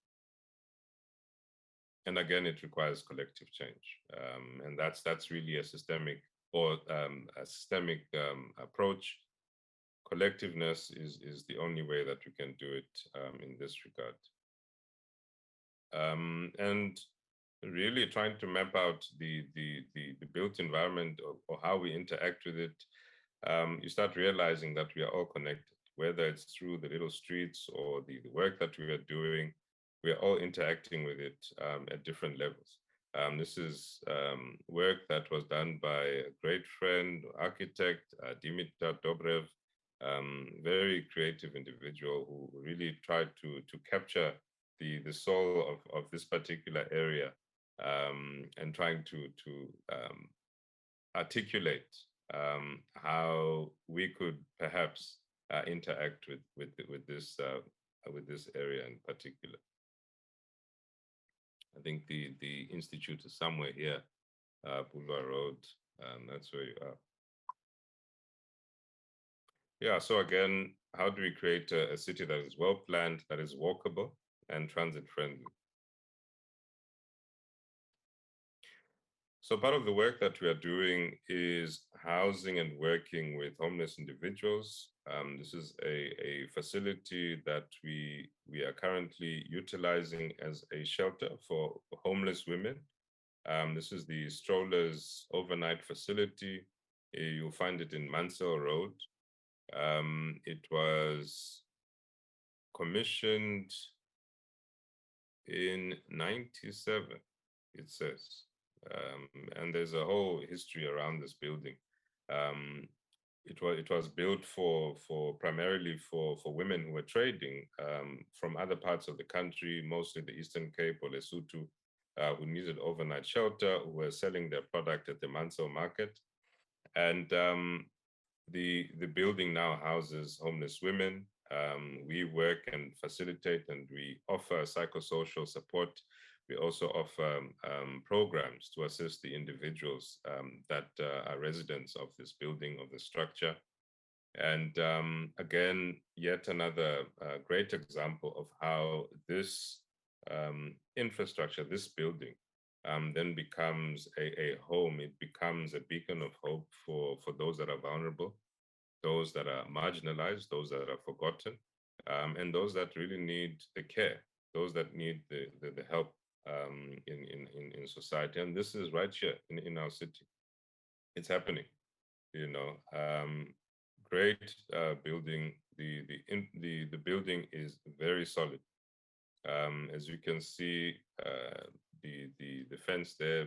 And again, it requires collective change. And that's really a systemic approach. Collectiveness is the only way that we can do it in this regard. And really trying to map out the built environment or how we interact with it, you start realizing that we are all connected, whether it's through the little streets or the work that we are doing. We are all interacting with it at different levels. This is work that was done by a great friend, architect, Dimitar Dobrev, very creative individual who really tried to capture the soul of this particular area, and trying to articulate how we could perhaps interact with this area in particular. I think the institute is somewhere here, Boulevard Road. That's where you are. Yeah. So again, how do we create a city that is well planned, that is walkable and transit friendly? So part of the work that we are doing is housing and working with homeless individuals. This is a facility that we are currently utilizing as a shelter for homeless women. This is the Strollers Overnight Facility. You'll find it in Mansell Road. It was commissioned in '97, it says. And there's a whole history around this building. It was built primarily for women who were trading from other parts of the country, mostly the Eastern Cape or Lesotho, who needed overnight shelter, who were selling their product at the Mansell market. And the building now houses homeless women. We work and facilitate, and we offer psychosocial support. We also offer programs to assist the individuals that are residents of this building, of the structure. And again, yet another great example of how this infrastructure, this building, then becomes a home. It becomes a beacon of hope for those that are vulnerable, those that are marginalized, those that are forgotten, and those that really need the care, those that need the help in society. And this is right here in our city. It's happening, you know. Great building. The building is very solid. As you can see, the fence there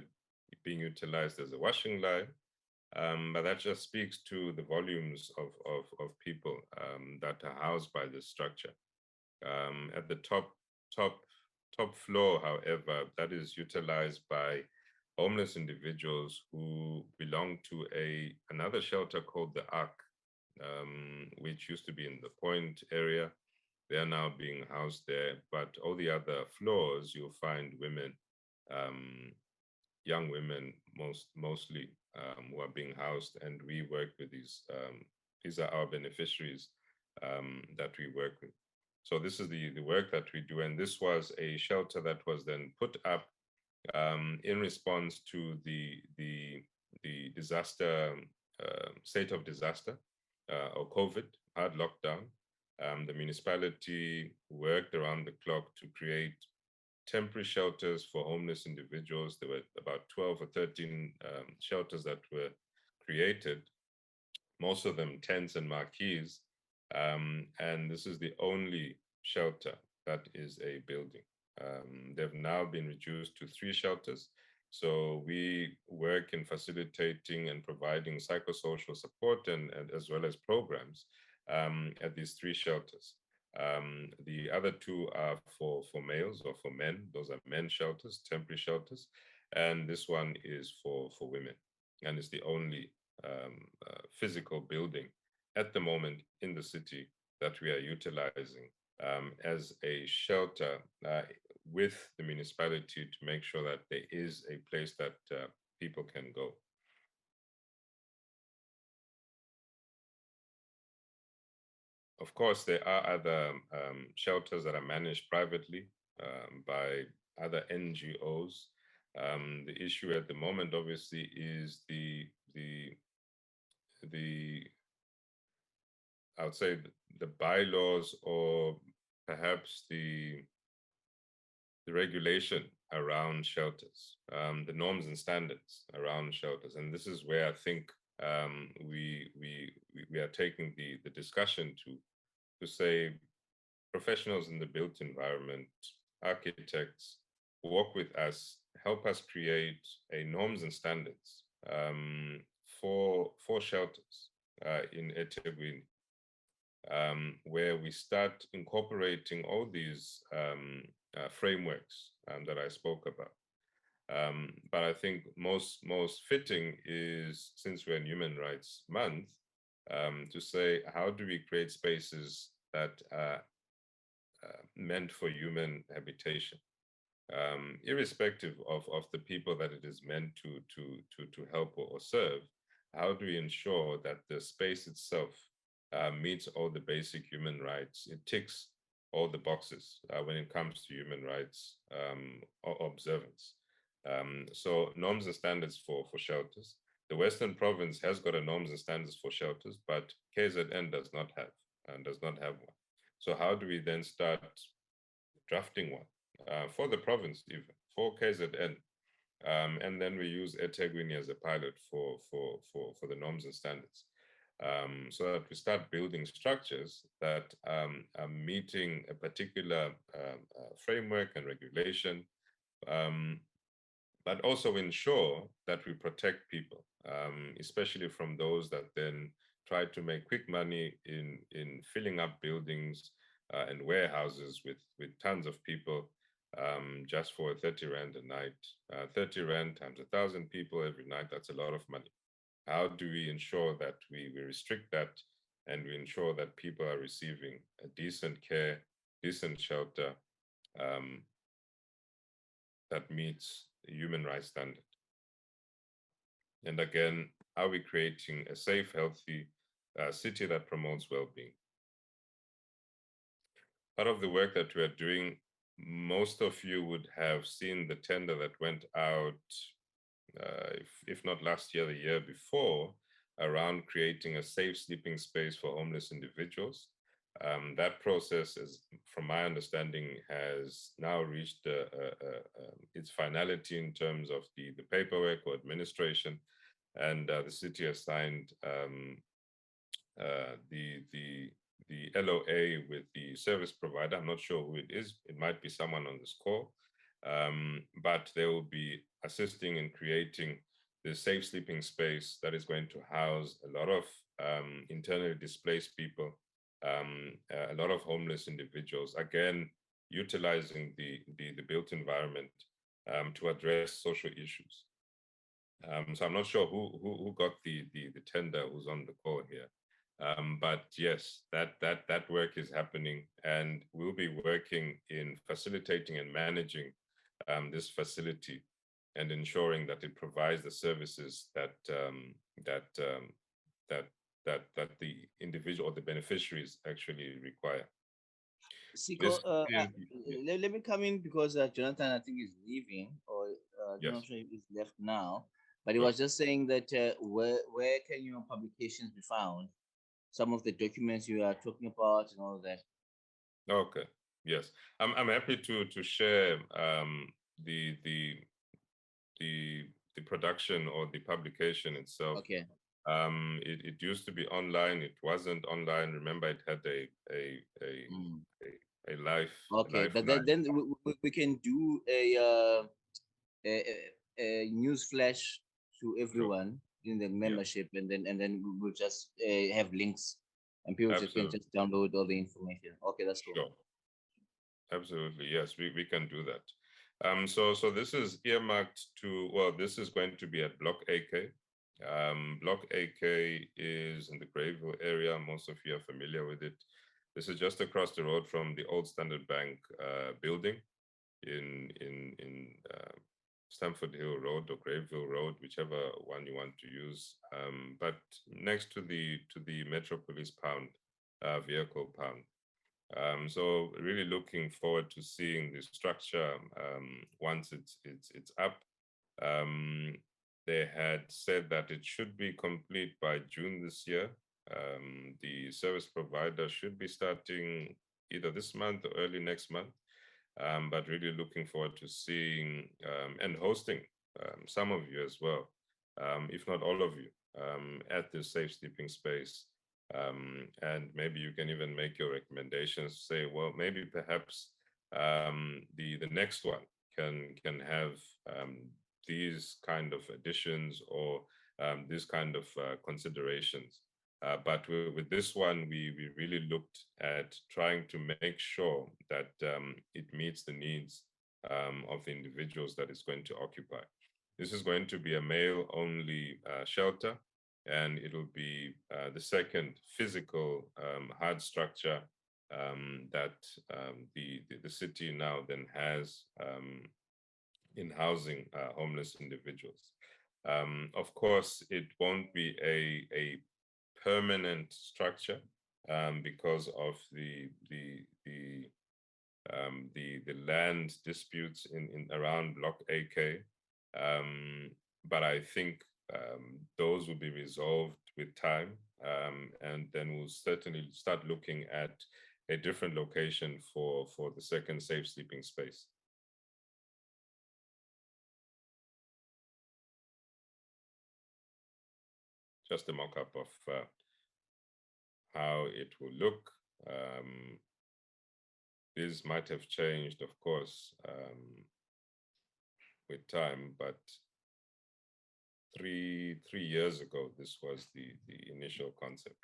being utilized as a washing line. But that just speaks to the volumes of people that are housed by this structure. At the top floor, however, that is utilized by homeless individuals who belong to another shelter called the Ark, which used to be in the Point area. They are now being housed there, but all the other floors, you'll find women, young women mostly, who are being housed, and we work with these. These are our beneficiaries that we work with. So this is the work that we do, and this was a shelter that was then put up in response to the disaster, state of disaster, or COVID, hard lockdown. The municipality worked around the clock to create temporary shelters for homeless individuals. There were about 12 or 13 shelters that were created, most of them tents and marquees. And this is the only shelter that is a building. They've now been reduced to 3 shelters. So we work in facilitating and providing psychosocial support and as well as programs at these 3 shelters. The other 2 are for males or for men. Those are men's shelters, temporary shelters. And this one is for women. And it's the only physical building at the moment in the city that we are utilizing as a shelter with the municipality to make sure that there is a place that people can go. Of course, there are other shelters that are managed privately by other NGOs. The issue at the moment, obviously, is the I would say the bylaws, or perhaps the regulation around shelters, the norms and standards around shelters. And this is where I think we are taking the discussion to say professionals in the built environment, architects, work with us, help us create a norms and standards for shelters in eThekwini, where we start incorporating all these frameworks that I spoke about. But I think most fitting is, since we're in Human Rights Month, to say, how do we create spaces that are meant for human habitation, irrespective of the people that it is meant to help or serve? How do we ensure that the space itself meets all the basic human rights? It ticks all the boxes when it comes to human rights observance. So norms and standards for shelters. The Western Province has got a norms and standards for shelters, but KZN does not have one. So how do we then start drafting one for the province, even for KZN? And then we use eThekwini as a pilot for the norms and standards, so that we start building structures that are meeting a particular framework and regulation, but also ensure that we protect people, especially from those that then try to make quick money in filling up buildings and warehouses with tons of people, just for 30 Rand a night. 30 Rand times 1,000 people every night, that's a lot of money. How do we ensure that we restrict that, and we ensure that people are receiving a decent care, decent shelter that meets the human rights standard? And again, are we creating a safe, healthy city that promotes well-being? Part of the work that we are doing, most of you would have seen the tender that went out, if not last year, the year before, around creating a safe sleeping space for homeless individuals. That process, is, from my understanding, has now reached its finality in terms of the paperwork or administration, and the city has signed the LOA with the service provider. I'm not sure who it is. It might be someone on this call, but they will be assisting in creating the safe sleeping space that is going to house a lot of internally displaced people, a lot of homeless individuals, again, utilizing the built environment to address social issues. So I'm not sure who got the tender, who's on the call here. But yes, that work is happening, and we'll be working in facilitating and managing this facility and ensuring that it provides the services that the individual or the beneficiaries actually require. Sikho, let me come in, because Jonathan, I think, is leaving, or I'm Yes. not sure if he's left now, but he Sure. was just saying that where can your publications be found? Some of the documents you are talking about and all that. Okay. Yes, I'm happy to share the production or the publication itself. Okay. It used to be online. It wasn't online. Remember, it had a life. Okay, but then we can do a news flash to everyone in the membership, and then we'll just have links, and people just can just download all the information. Okay, that's cool. Sure. Absolutely, yes, we can do that. So this is earmarked to, well, this is going to be at Block AK. Block AK is in the Greyville area. Most of you are familiar with it. This is just across the road from the old Standard Bank building in Stamford Hill Road or Greyville Road, whichever one you want to use. But next to the Metro Police Pound, vehicle pound. So really looking forward to seeing the structure once it's up. They had said that it should be complete by June this year. The service provider should be starting either this month or early next month, but really looking forward to seeing and hosting some of you as well, if not all of you, at this safe sleeping space. And maybe you can even make your recommendations, say, well, maybe perhaps the next one can have these kind of additions or these kind of considerations. But with this one, we really looked at trying to make sure that it meets the needs of the individuals that it's going to occupy. This is going to be a male-only shelter, and it'll be the second physical hard structure that the city now then has in housing homeless individuals. Of course, it won't be a permanent structure because of the land disputes in around Block AK. But I think those will be resolved with time, and then we'll certainly start looking at a different location for the second safe sleeping space. Just a mock-up of how it will look. These might have changed, of course, with time, but three years ago, this was the initial concept.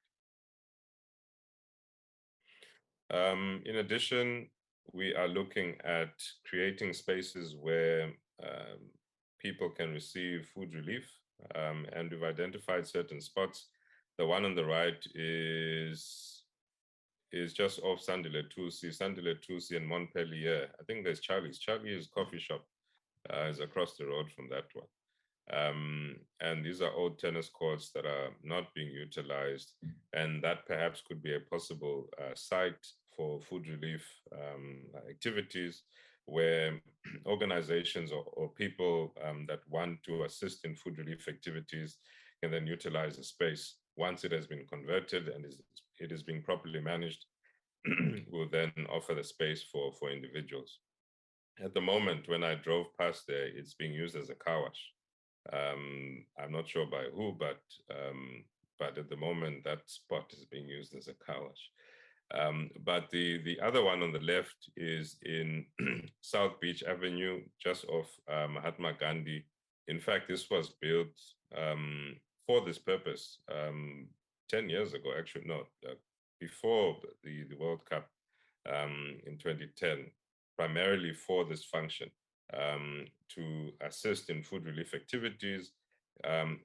In addition, we are looking at creating spaces where people can receive food relief, and we've identified certain spots. The one on the right is just off Sandile Tusi and Montpellier. I think there's Charlie's. Charlie's coffee shop is across the road from that one. And these are old tennis courts that are not being utilized, and that perhaps could be a possible site for food relief activities, where organizations or people that want to assist in food relief activities can then utilize the space. Once it has been converted and it is being properly managed, we'll then offer the space for individuals. At the moment, when I drove past there, it's being used as a car wash. I'm not sure by who, but at the moment that spot is being used as a car wash. But the other one on the left is in South Beach Avenue, just off Mahatma Gandhi. In fact, this was built for this purpose 10 years ago, actually, no, before the World Cup in 2010, primarily for this function. To assist in food relief activities,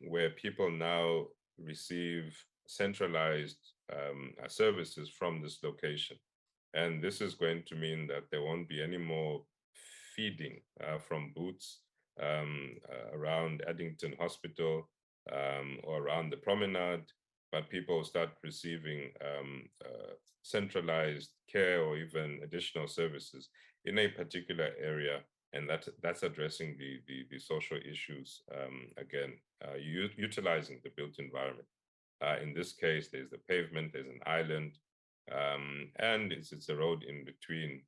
where people now receive centralized services from this location. And this is going to mean that there won't be any more feeding from booths around Addington Hospital or around the promenade, but people start receiving centralized care or even additional services in a particular area. And that's addressing the social issues, again, utilizing the built environment. In this case, there's the pavement, there's an island, and it's a road in between.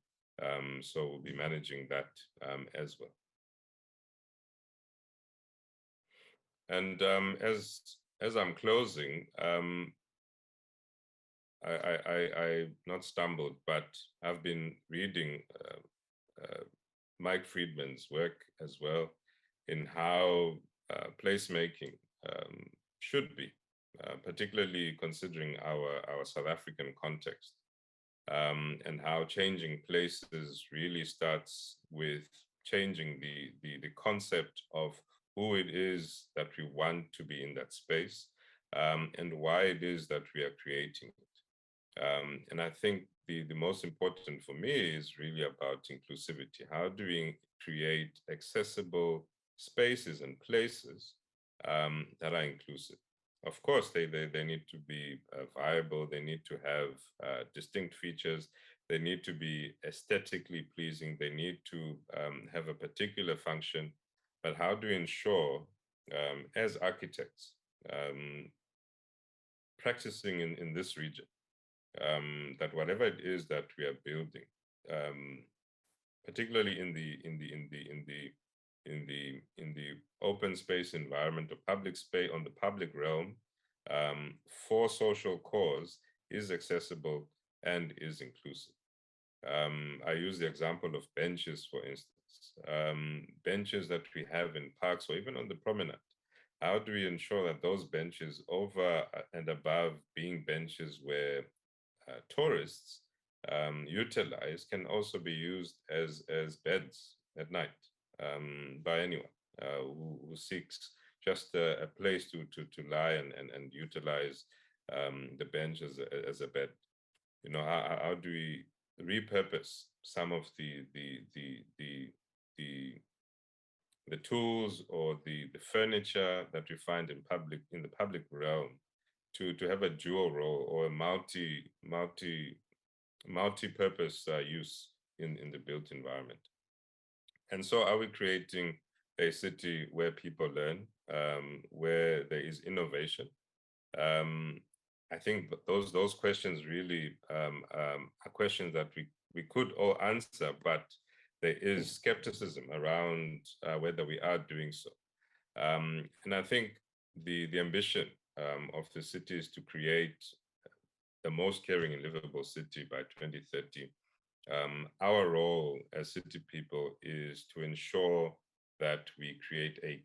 So we'll be managing that as well. And as I'm closing, I not stumbled, but I've been reading Mike Friedman's work as well in how placemaking should be, particularly considering our South African context, and how changing places really starts with changing the concept of who it is that we want to be in that space, and why it is that we are creating it. And I think the most important for me is really about inclusivity. How do we create accessible spaces and places that are inclusive? Of course, they need to be viable. They need to have distinct features. They need to be aesthetically pleasing. They need to have a particular function. But how do we ensure, as architects, practicing in this region, that whatever it is that we are building, particularly in the open space environment or public space on the public realm, for social cause, is accessible and is inclusive. I use the example of benches, for instance, benches that we have in parks or even on the promenade. How do we ensure that those benches, over and above being benches where tourists utilize, can also be used as beds at night by anyone who seeks just a place to lie and utilize the bench as a bed? You know, how do we repurpose some of the tools or the furniture that we find in the public realm to have a dual role or a multi-purpose use in the built environment? And so are we creating a city where people learn, where there is innovation? I think those questions really are questions that we could all answer, but there is skepticism around whether we are doing so. And I think the ambition of the city is to create the most caring and livable city by 2030. Our role as city people is to ensure that we create we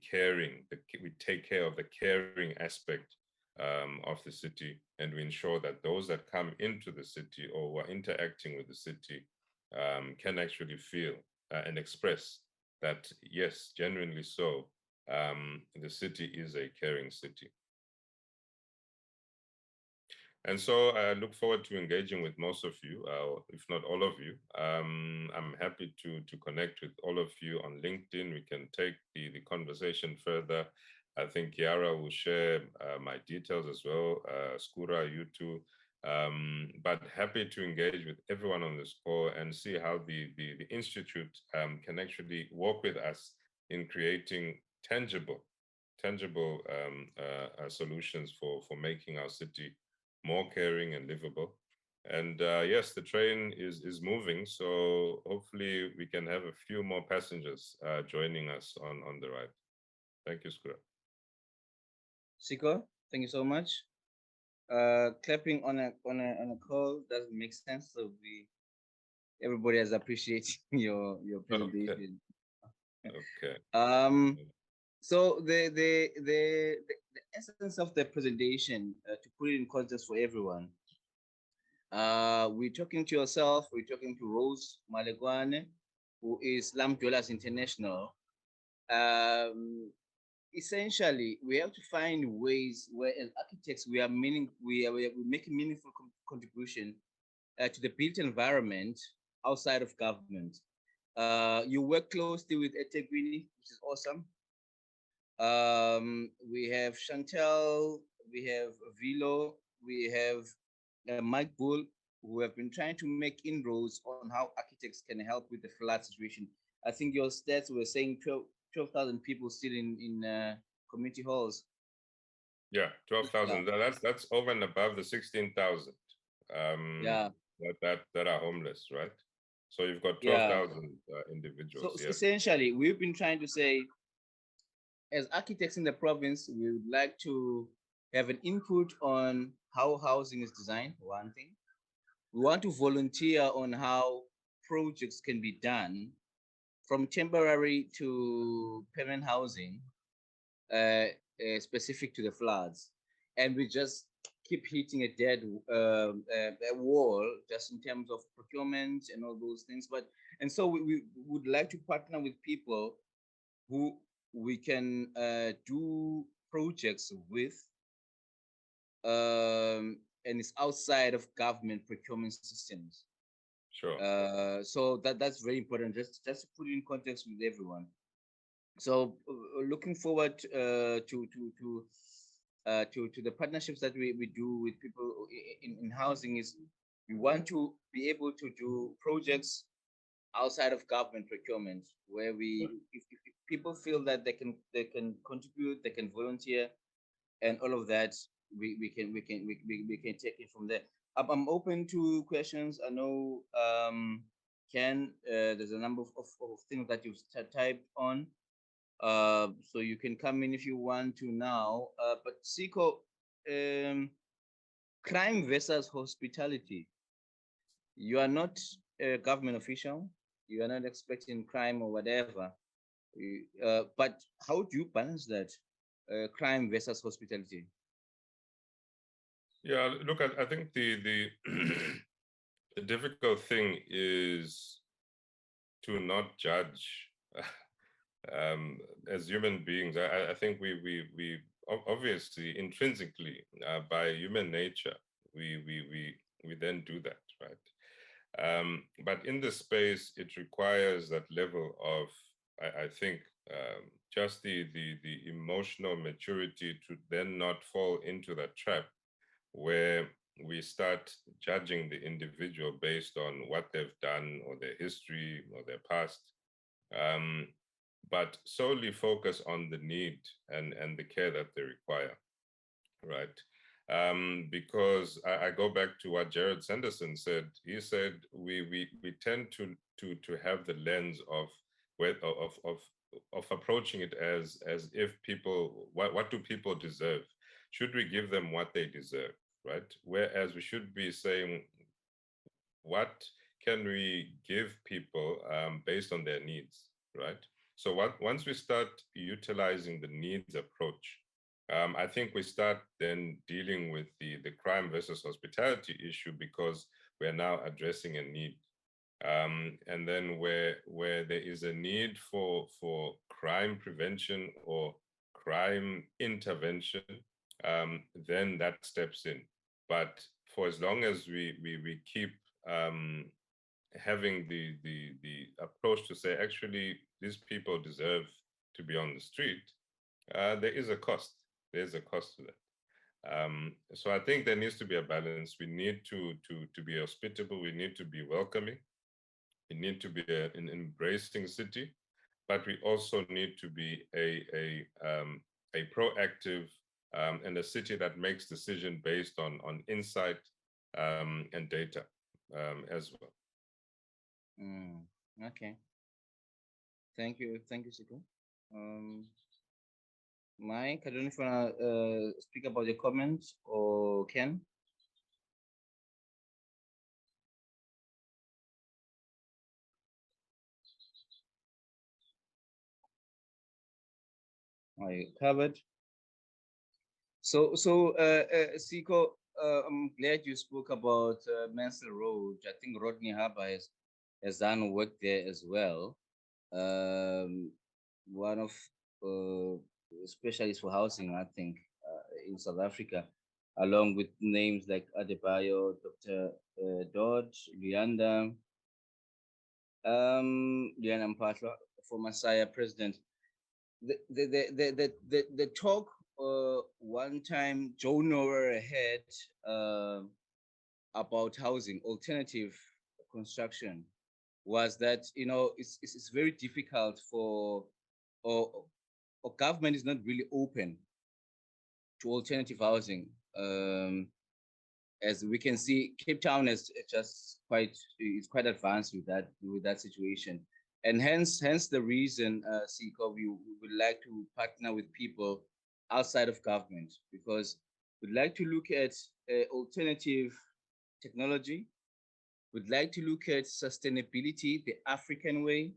take care of the caring aspect of the city, and we ensure that those that come into the city or who are interacting with the city can actually feel and express that, yes, genuinely so, the city is a caring city. And so I look forward to engaging with most of you, if not all of you. I'm happy to connect with all of you on LinkedIn. We can take the conversation further. I think Yara will share my details as well, Skura, you too. But happy to engage with everyone on this call and see how the Institute can actually work with us in creating tangible solutions for making our city more caring and livable. And yes, the train is moving, so hopefully we can have a few more passengers joining us on the ride. Thank you, Skura. Sikho, thank you so much. Clapping on a call doesn't make sense, so everybody has appreciated your presentation. Okay. So the essence of the presentation, to put it in context for everyone, we're talking to yourself, we're talking to Rose Malegwane, who is Slum Dwellers International. Essentially, we have to find ways where, as architects, we make a meaningful contribution to the built environment outside of government. You work closely with eThekwini, which is awesome. We have Chantel, we have Vilo, we have Mike Bull, who have been trying to make inroads on how architects can help with the flood situation. I think your stats were saying 12,000 people still in community halls. Yeah, 12,000. That's over and above the 16,000. Yeah. That are homeless, right? So you've got 12,000 individuals. So essentially, we've been trying to say, as architects in the province, we would like to have an input on how housing is designed, one thing. We want to volunteer on how projects can be done from temporary to permanent housing, specific to the floods. And we just keep hitting a dead a wall just in terms of procurement and all those things. And so we would like to partner with people who we can do projects with, and it's outside of government procurement systems. Sure. So that's very important, just to put it in context with everyone. So looking forward to the partnerships that we do with people in housing is We want to be able to do projects outside of government procurement, where if people feel that they can contribute, they can volunteer, and all of that, we can take it from there. I'm open to questions. I know Ken, there's a number of things that you've typed on. So you can come in if you want to now. But Sikho, crime versus hospitality. You are not a government official. You are not expecting crime or whatever. But how do you balance that? Crime versus hospitality? Yeah, look, I think the the difficult thing is to not judge as human beings. I think we obviously intrinsically by human nature we then do that, right? But in this space, it requires that level of I think just the emotional maturity to then not fall into that trap where we start judging the individual based on what they've done or their history or their past, but solely focus on the need and the care that they require, right? Because I go back to what Jared Sanderson said. He said we tend to have the lens of approaching it as if people, what do people deserve? Should we give them what they deserve, right? Whereas we should be saying, what can we give people based on their needs, right? So once we start utilizing the needs approach, I think we start then dealing with the crime versus hospitality issue, because we're now addressing a need. And then where there is a need for crime prevention or crime intervention, then that steps in. But for as long as we keep having the approach to say, actually, these people deserve to be on the street, there is a cost. There's a cost to that. So I think there needs to be a balance. We need to be hospitable. We need to be welcoming. We need to be an embracing city, but we also need to be a proactive and a city that makes decision based on insight and data as well. Okay. Thank you, Sikho. Mike, I don't know if you want to speak about the comments, or Ken. Are you covered? So, Sikho, I'm glad you spoke about Mansell Road. I think Rodney Harbour has done work there as well. One of specialists for housing, I think, in South Africa, along with names like Adebayo, Dr. Dodge, Lianda Mpatla, former SAIA president. The talk one time Joe Noah had about housing, alternative construction, was that, you know, it's very difficult for, or government is not really open to alternative housing. As we can see, Cape Town is quite advanced with that situation, and hence the reason, Sikho, we would like to partner with people outside of government, because we'd like to look at alternative technology. We'd like to look at sustainability the African way.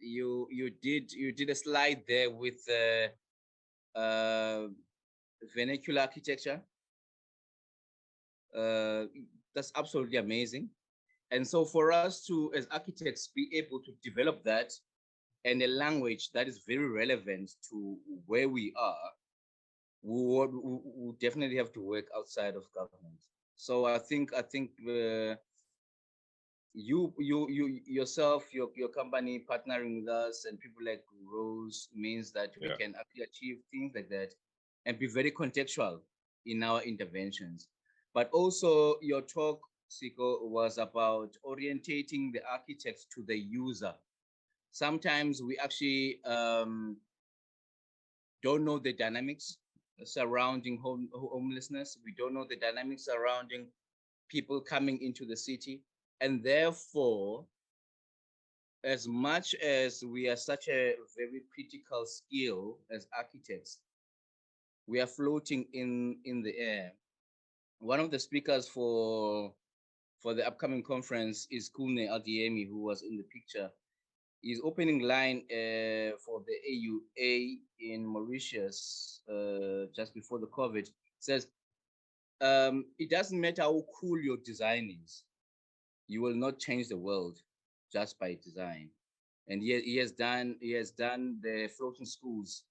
You did a slide there with vernacular architecture. That's absolutely amazing. And so for us to, as architects, be able to develop that and a language that is very relevant to where we are, we would definitely have to work outside of government. So I think you yourself, your company partnering with us and people like Rose means that we can actually achieve things like that and be very contextual in our interventions. But also your talk, Sikho, was about orientating the architect to the user. Sometimes we actually don't know the dynamics surrounding homelessness. We don't know the dynamics surrounding people coming into the city. And therefore, as much as we are such a very critical skill as architects, we are floating in the air. One of the speakers for the upcoming conference is Kune Adiemi, who was in the picture. His opening line for the AUA in Mauritius just before the COVID says, it doesn't matter how cool your design is, you will not change the world just by design. And he has done the floating schools,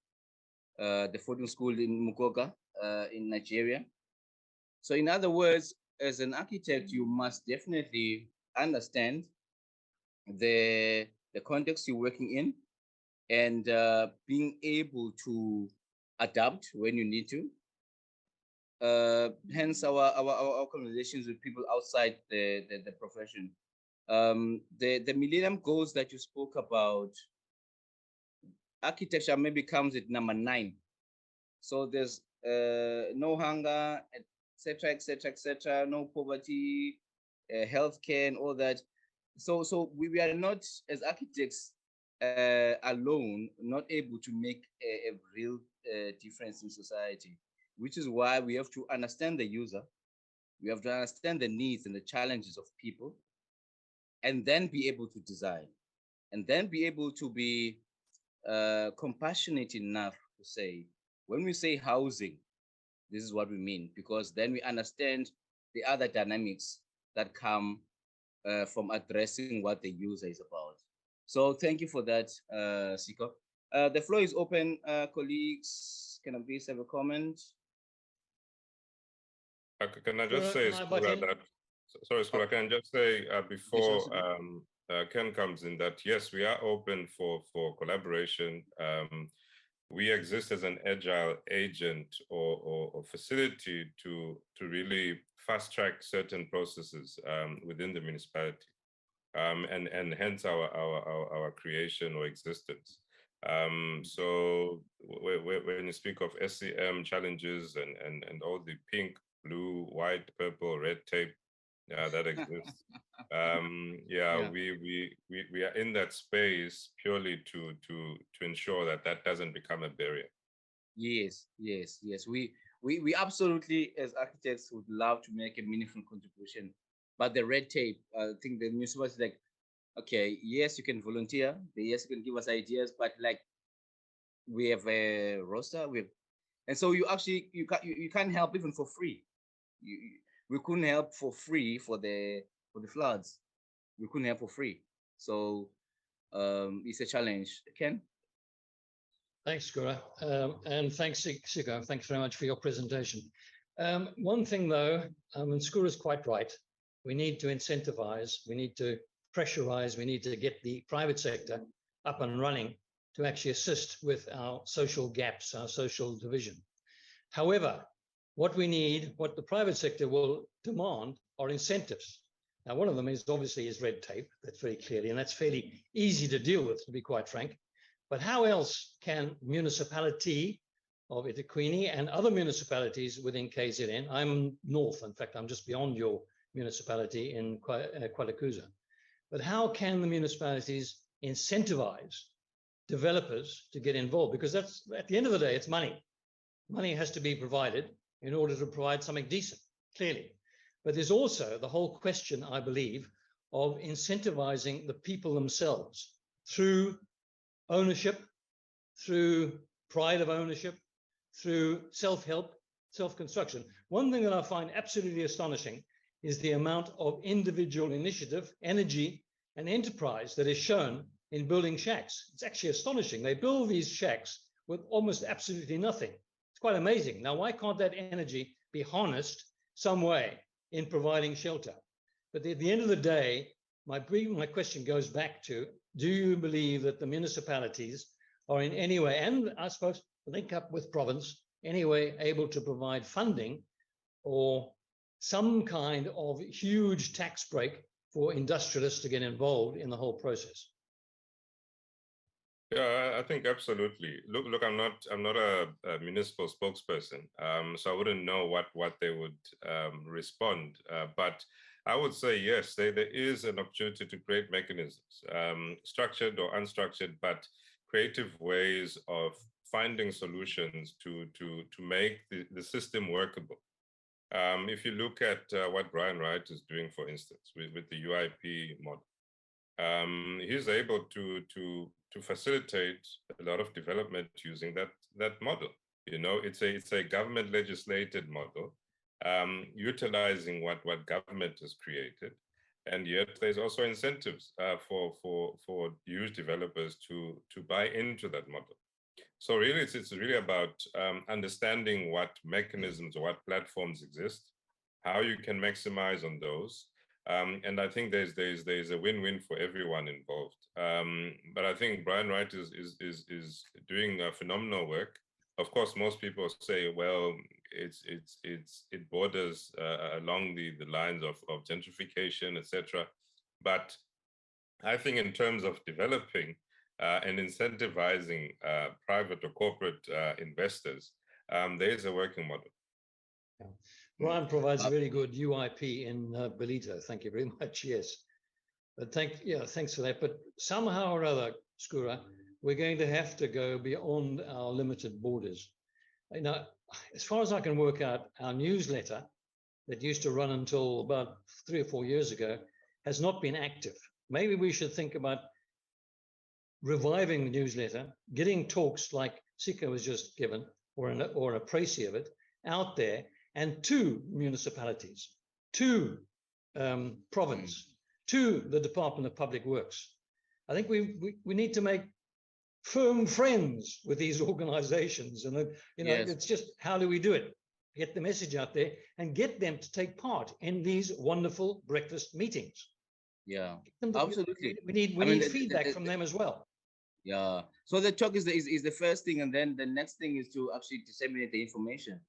the floating school in Mukoka in Nigeria. So in other words, as an architect, you must definitely understand the context you're working in, and being able to adapt when you need to. Hence our conversations with people outside the profession. The Millennium Goals that you spoke about, architecture maybe comes at number 9. So there's no hunger, etc., etc., etc., no poverty, healthcare, and all that. So we are not, as architects alone, not able to make a real difference in society, which is why we have to understand the user. We have to understand the needs and the challenges of people, and then be able to design, and then be able to be compassionate enough to say, when we say housing, this is what we mean, because then we understand the other dynamics that come from addressing what the user is about. So thank you for that, Sikho. The floor is open, colleagues. Can I please have a comment? Can I just say, sorry, Skura, can I just say before Ken comes in that, yes, we are open for collaboration. We exist as an agile agent or facility to really fast track certain processes within the municipality, and hence our creation or existence. So when you speak of SCM challenges and all the pink, blue, white, purple, red tape that exists, we are in that space purely to ensure that doesn't become a barrier. Yes. We absolutely, as architects, would love to make a meaningful contribution, but the red tape, I think the municipality is like, okay, yes, you can volunteer, yes, you can give us ideas, but like, we have a roster, and so you can't help even for free. We couldn't help for free for the floods. We couldn't help for free. So it's a challenge. Ken? Thanks, Skura. And thanks, Sikho. Thanks very much for your presentation. One thing though, and Skura is quite right, we need to incentivize, we need to pressurize, we need to get the private sector up and running to actually assist with our social gaps, our social division. However, what we need, what the private sector will demand are incentives. Now, one of them is obviously red tape, that's very clearly, and that's fairly easy to deal with, to be quite frank. But how else can municipality of eThekwini and other municipalities within KZN, I'm north, in fact, I'm just beyond your municipality in Kwalakuza, but how can the municipalities incentivize developers to get involved? Because that's, at the end of the day, it's money. Money has to be provided in order to provide something decent, clearly. But there's also the whole question, I believe, of incentivizing the people themselves through ownership, through pride of ownership, through self-help, self-construction. One thing that I find absolutely astonishing is the amount of individual initiative, energy, and enterprise that is shown in building shacks. It's actually astonishing. They build these shacks with almost absolutely nothing. It's quite amazing. Now, why can't that energy be harnessed some way in providing shelter? But at the end of the day, my question goes back to, do you believe that the municipalities are in any way, and I suppose link up with province, any way able to provide funding or some kind of huge tax break for industrialists to get involved in the whole process. Yeah, I think absolutely. Look, I'm not a municipal spokesperson, so I wouldn't know what they would respond. But I would say yes, there is an opportunity to create mechanisms, structured or unstructured, but creative ways of finding solutions to make the system workable. If you look at what Brian Wright is doing, for instance, with the UIP model, he's able to facilitate a lot of development using that model. You know, it's a government legislated model, utilizing what government has created, and yet there's also incentives for huge developers to buy into that model. So really, it's really about understanding what mechanisms or what platforms exist, how you can maximize on those. And I think there's a win-win for everyone involved. But I think Brian Wright is doing phenomenal work. Of course, most people say, well, it borders along the lines of gentrification, etc. But I think in terms of developing and incentivizing private or corporate investors, there is a working model. Yeah. Brian provides a really good UIP in Belito. Thank you very much. Yes, but thanks for that. But somehow or other, Skura, we're going to have to go beyond our limited borders. You know, as far as I can work out, our newsletter that used to run until about 3 or 4 years ago has not been active. Maybe we should think about reviving the newsletter, getting talks like Sikho was just given, or a précis of it, out there, and to municipalities, to province, to the Department of Public Works. I think we need to make firm friends with these organizations, and Yes. it's just, how do we do it? Get the message out there and get them to take part in these wonderful breakfast meetings. Yeah, Get them to- absolutely. We need I mean, feedback from them as well. Yeah. So the talk is the first thing, and then the next thing is to actually disseminate the information.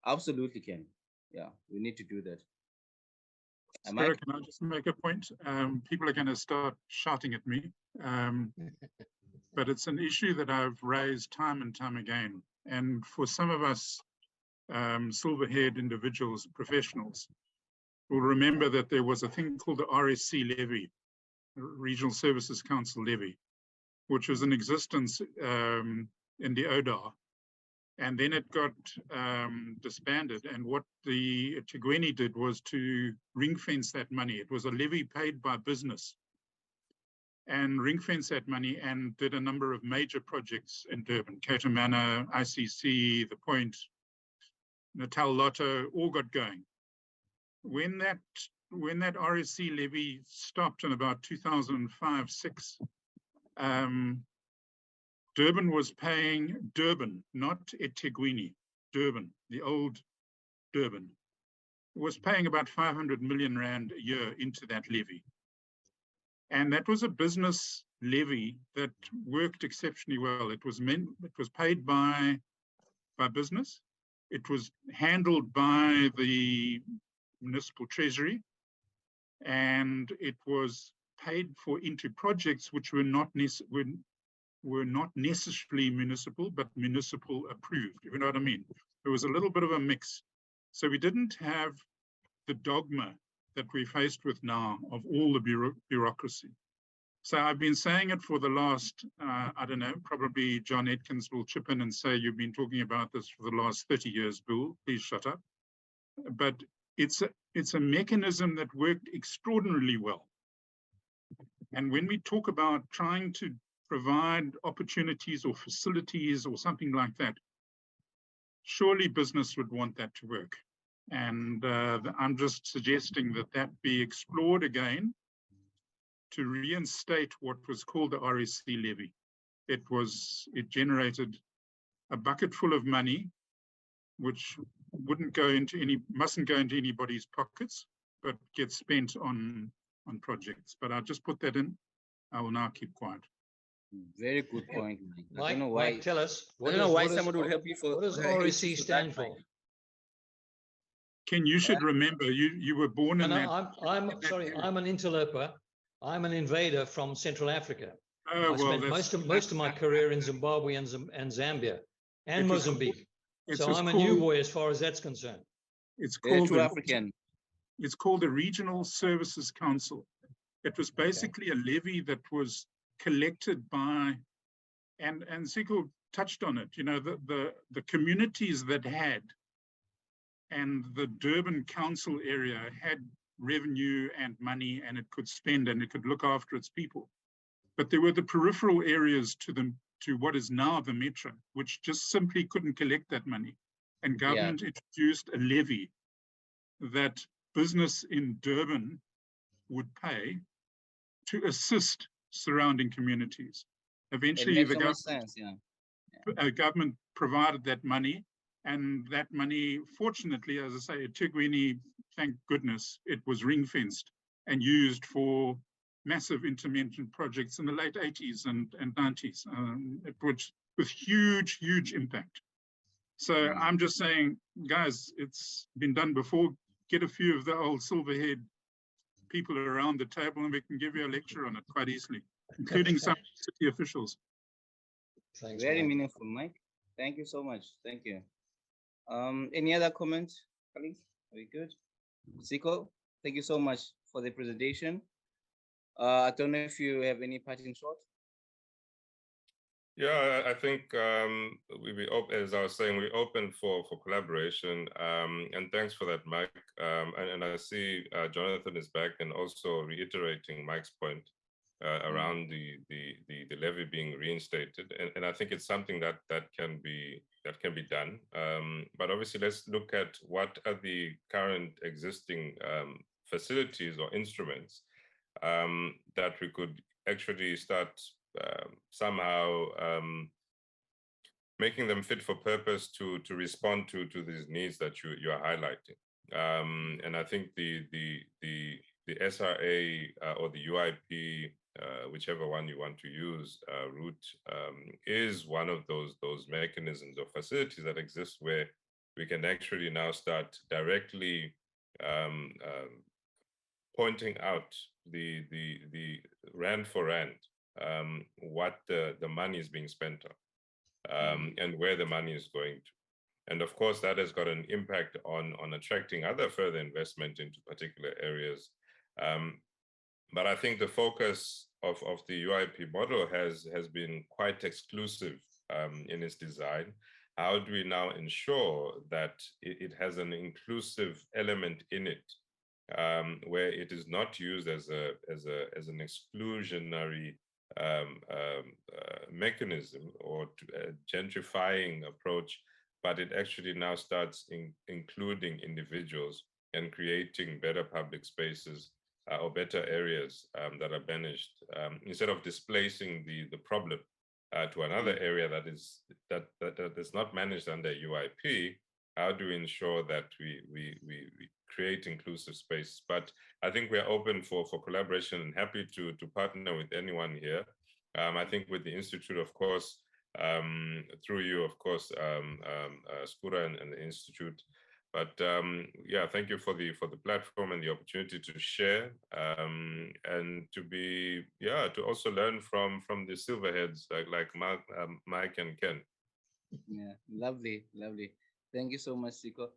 Absolutely, Ken. Yeah, we need to do that. Sarah, can I just make a point? People are going to start shouting at me, but it's an issue that I've raised time and time again. And for some of us silver-haired individuals, professionals, will remember that there was a thing called the RSC levy, Regional Services Council levy, which was in existence in the ODAR. And then it got disbanded. And what the eThekwini did was to ring fence that money. It was a levy paid by business, and ring fence that money, and did a number of major projects in Durban. Cato Manor, ICC, The Point, Natal Lotto, all got going. When that RSC levy stopped in about 2005-06, Durban was paying, Durban, not eThekwini, Durban, the old Durban, was paying about 500 million rand a year into that levy. And that was a business levy that worked exceptionally well. It was paid by business. It was handled by the municipal treasury, and it was paid for into projects which were not necessarily municipal, but municipal approved, if you know what I mean. There was a little bit of a mix. So we didn't have the dogma that we're faced with now of all the bureaucracy. So I've been saying it for the last, I don't know, probably John Atkins will chip in and say, you've been talking about this for the last 30 years, Bill, please shut up. But it's a mechanism that worked extraordinarily well. And when we talk about trying to provide opportunities or facilities or something like that, surely business would want that to work. And I'm just suggesting that that be explored again to reinstate what was called the RSC levy. It generated a bucket full of money, which mustn't go into anybody's pockets, but get spent on projects. But I'll just put that in. I will now keep quiet. Very good point, Mike. I Mike, don't know why. Mike, tell us. I don't know why someone would help you for. What does RSC stand for? Ken, you should remember you were born in And that. I'm sorry, I'm an interloper. I'm an invader from Central Africa. Oh, I well, spent most of my career in Zimbabwe and Zambia and It was Mozambique. it So was I'm a new called- boy as far as that's concerned. It's They're called true the African. It's called the Regional Services Council. It was basically a levy that was collected by, and Sikho touched on it, you know, the communities that had, and the Durban Council area had revenue and money, and it could spend and it could look after its people. But there were the peripheral areas to what is now the metro, which just simply couldn't collect that money. And government introduced a levy that business in Durban would pay to assist surrounding communities. It Eventually, makes the so much sense, yeah. government provided that money, and that money, fortunately, as I say, eThekwini, thank goodness, it was ring-fenced and used for massive intervention projects in the late 80s and 90s, with huge, huge impact. So I'm just saying, guys, it's been done before. Get a few of the old silver-haired people around the table and we can give you a lecture on it quite easily, including some city officials. Thanks, Very Mike. meaningful, Mike. Thank you so much. Thank you. Any other comments, colleagues? Are we good? Sikho, thank you so much for the presentation. I don't know if you have any parting shot. Yeah, I think we open, as I was saying, we open for collaboration, and thanks for that, Mike. And I see Jonathan is back and also reiterating Mike's point around the levy being reinstated, and I think it's something that can be done. But obviously, let's look at what are the current existing facilities or instruments that we could actually start somehow making them fit for purpose to respond to these needs that you are highlighting. And I think the SRA or the UIP, whichever one you want to use, route, is one of those mechanisms or facilities that exist where we can actually now start directly pointing out the rand for rand, what the money is being spent on, and where the money is going to. And of course, that has got an impact on attracting other further investment into particular areas. But I think the focus of the UIP model has been quite exclusive in its design. How do we now ensure that it has an inclusive element in it, where it is not used as an exclusionary mechanism or a gentrifying approach, but it actually now starts including individuals and creating better public spaces or better areas that are managed, instead of displacing the problem to another area that is not managed under UIP. How do we ensure that we create inclusive space? But I think we're open for collaboration and happy to partner with anyone here. I think with the Institute, of course, through you, of course, Skura and the Institute. But yeah, thank you for the platform and the opportunity to share, and to also learn from the silverheads like Mike and Ken. Yeah, lovely. Thank you so much, Sikho.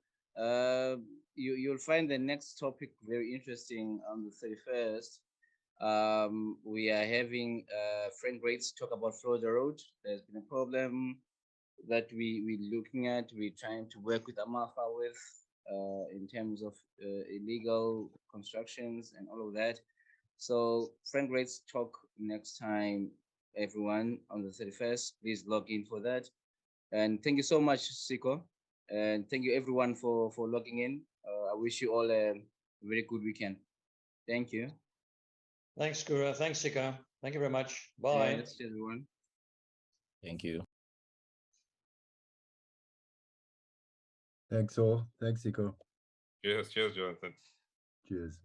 You'll find the next topic very interesting on the 31st. We are having Frank Rates talk about Florida Road. There's been a problem that we're looking at. We're trying to work with Amafa with in terms of illegal constructions and all of that. So Frank Rates talk next time, everyone, on the 31st. Please log in for that. And thank you so much, Sikho. And thank you everyone for logging in. I wish you all a very good weekend. Thank you. Thanks, Skura. Thanks, Sikho. Thank you very much. Bye. Yes, everyone. Thank you. Thanks all. Thanks, Sikho. Cheers, Jonathan. Cheers.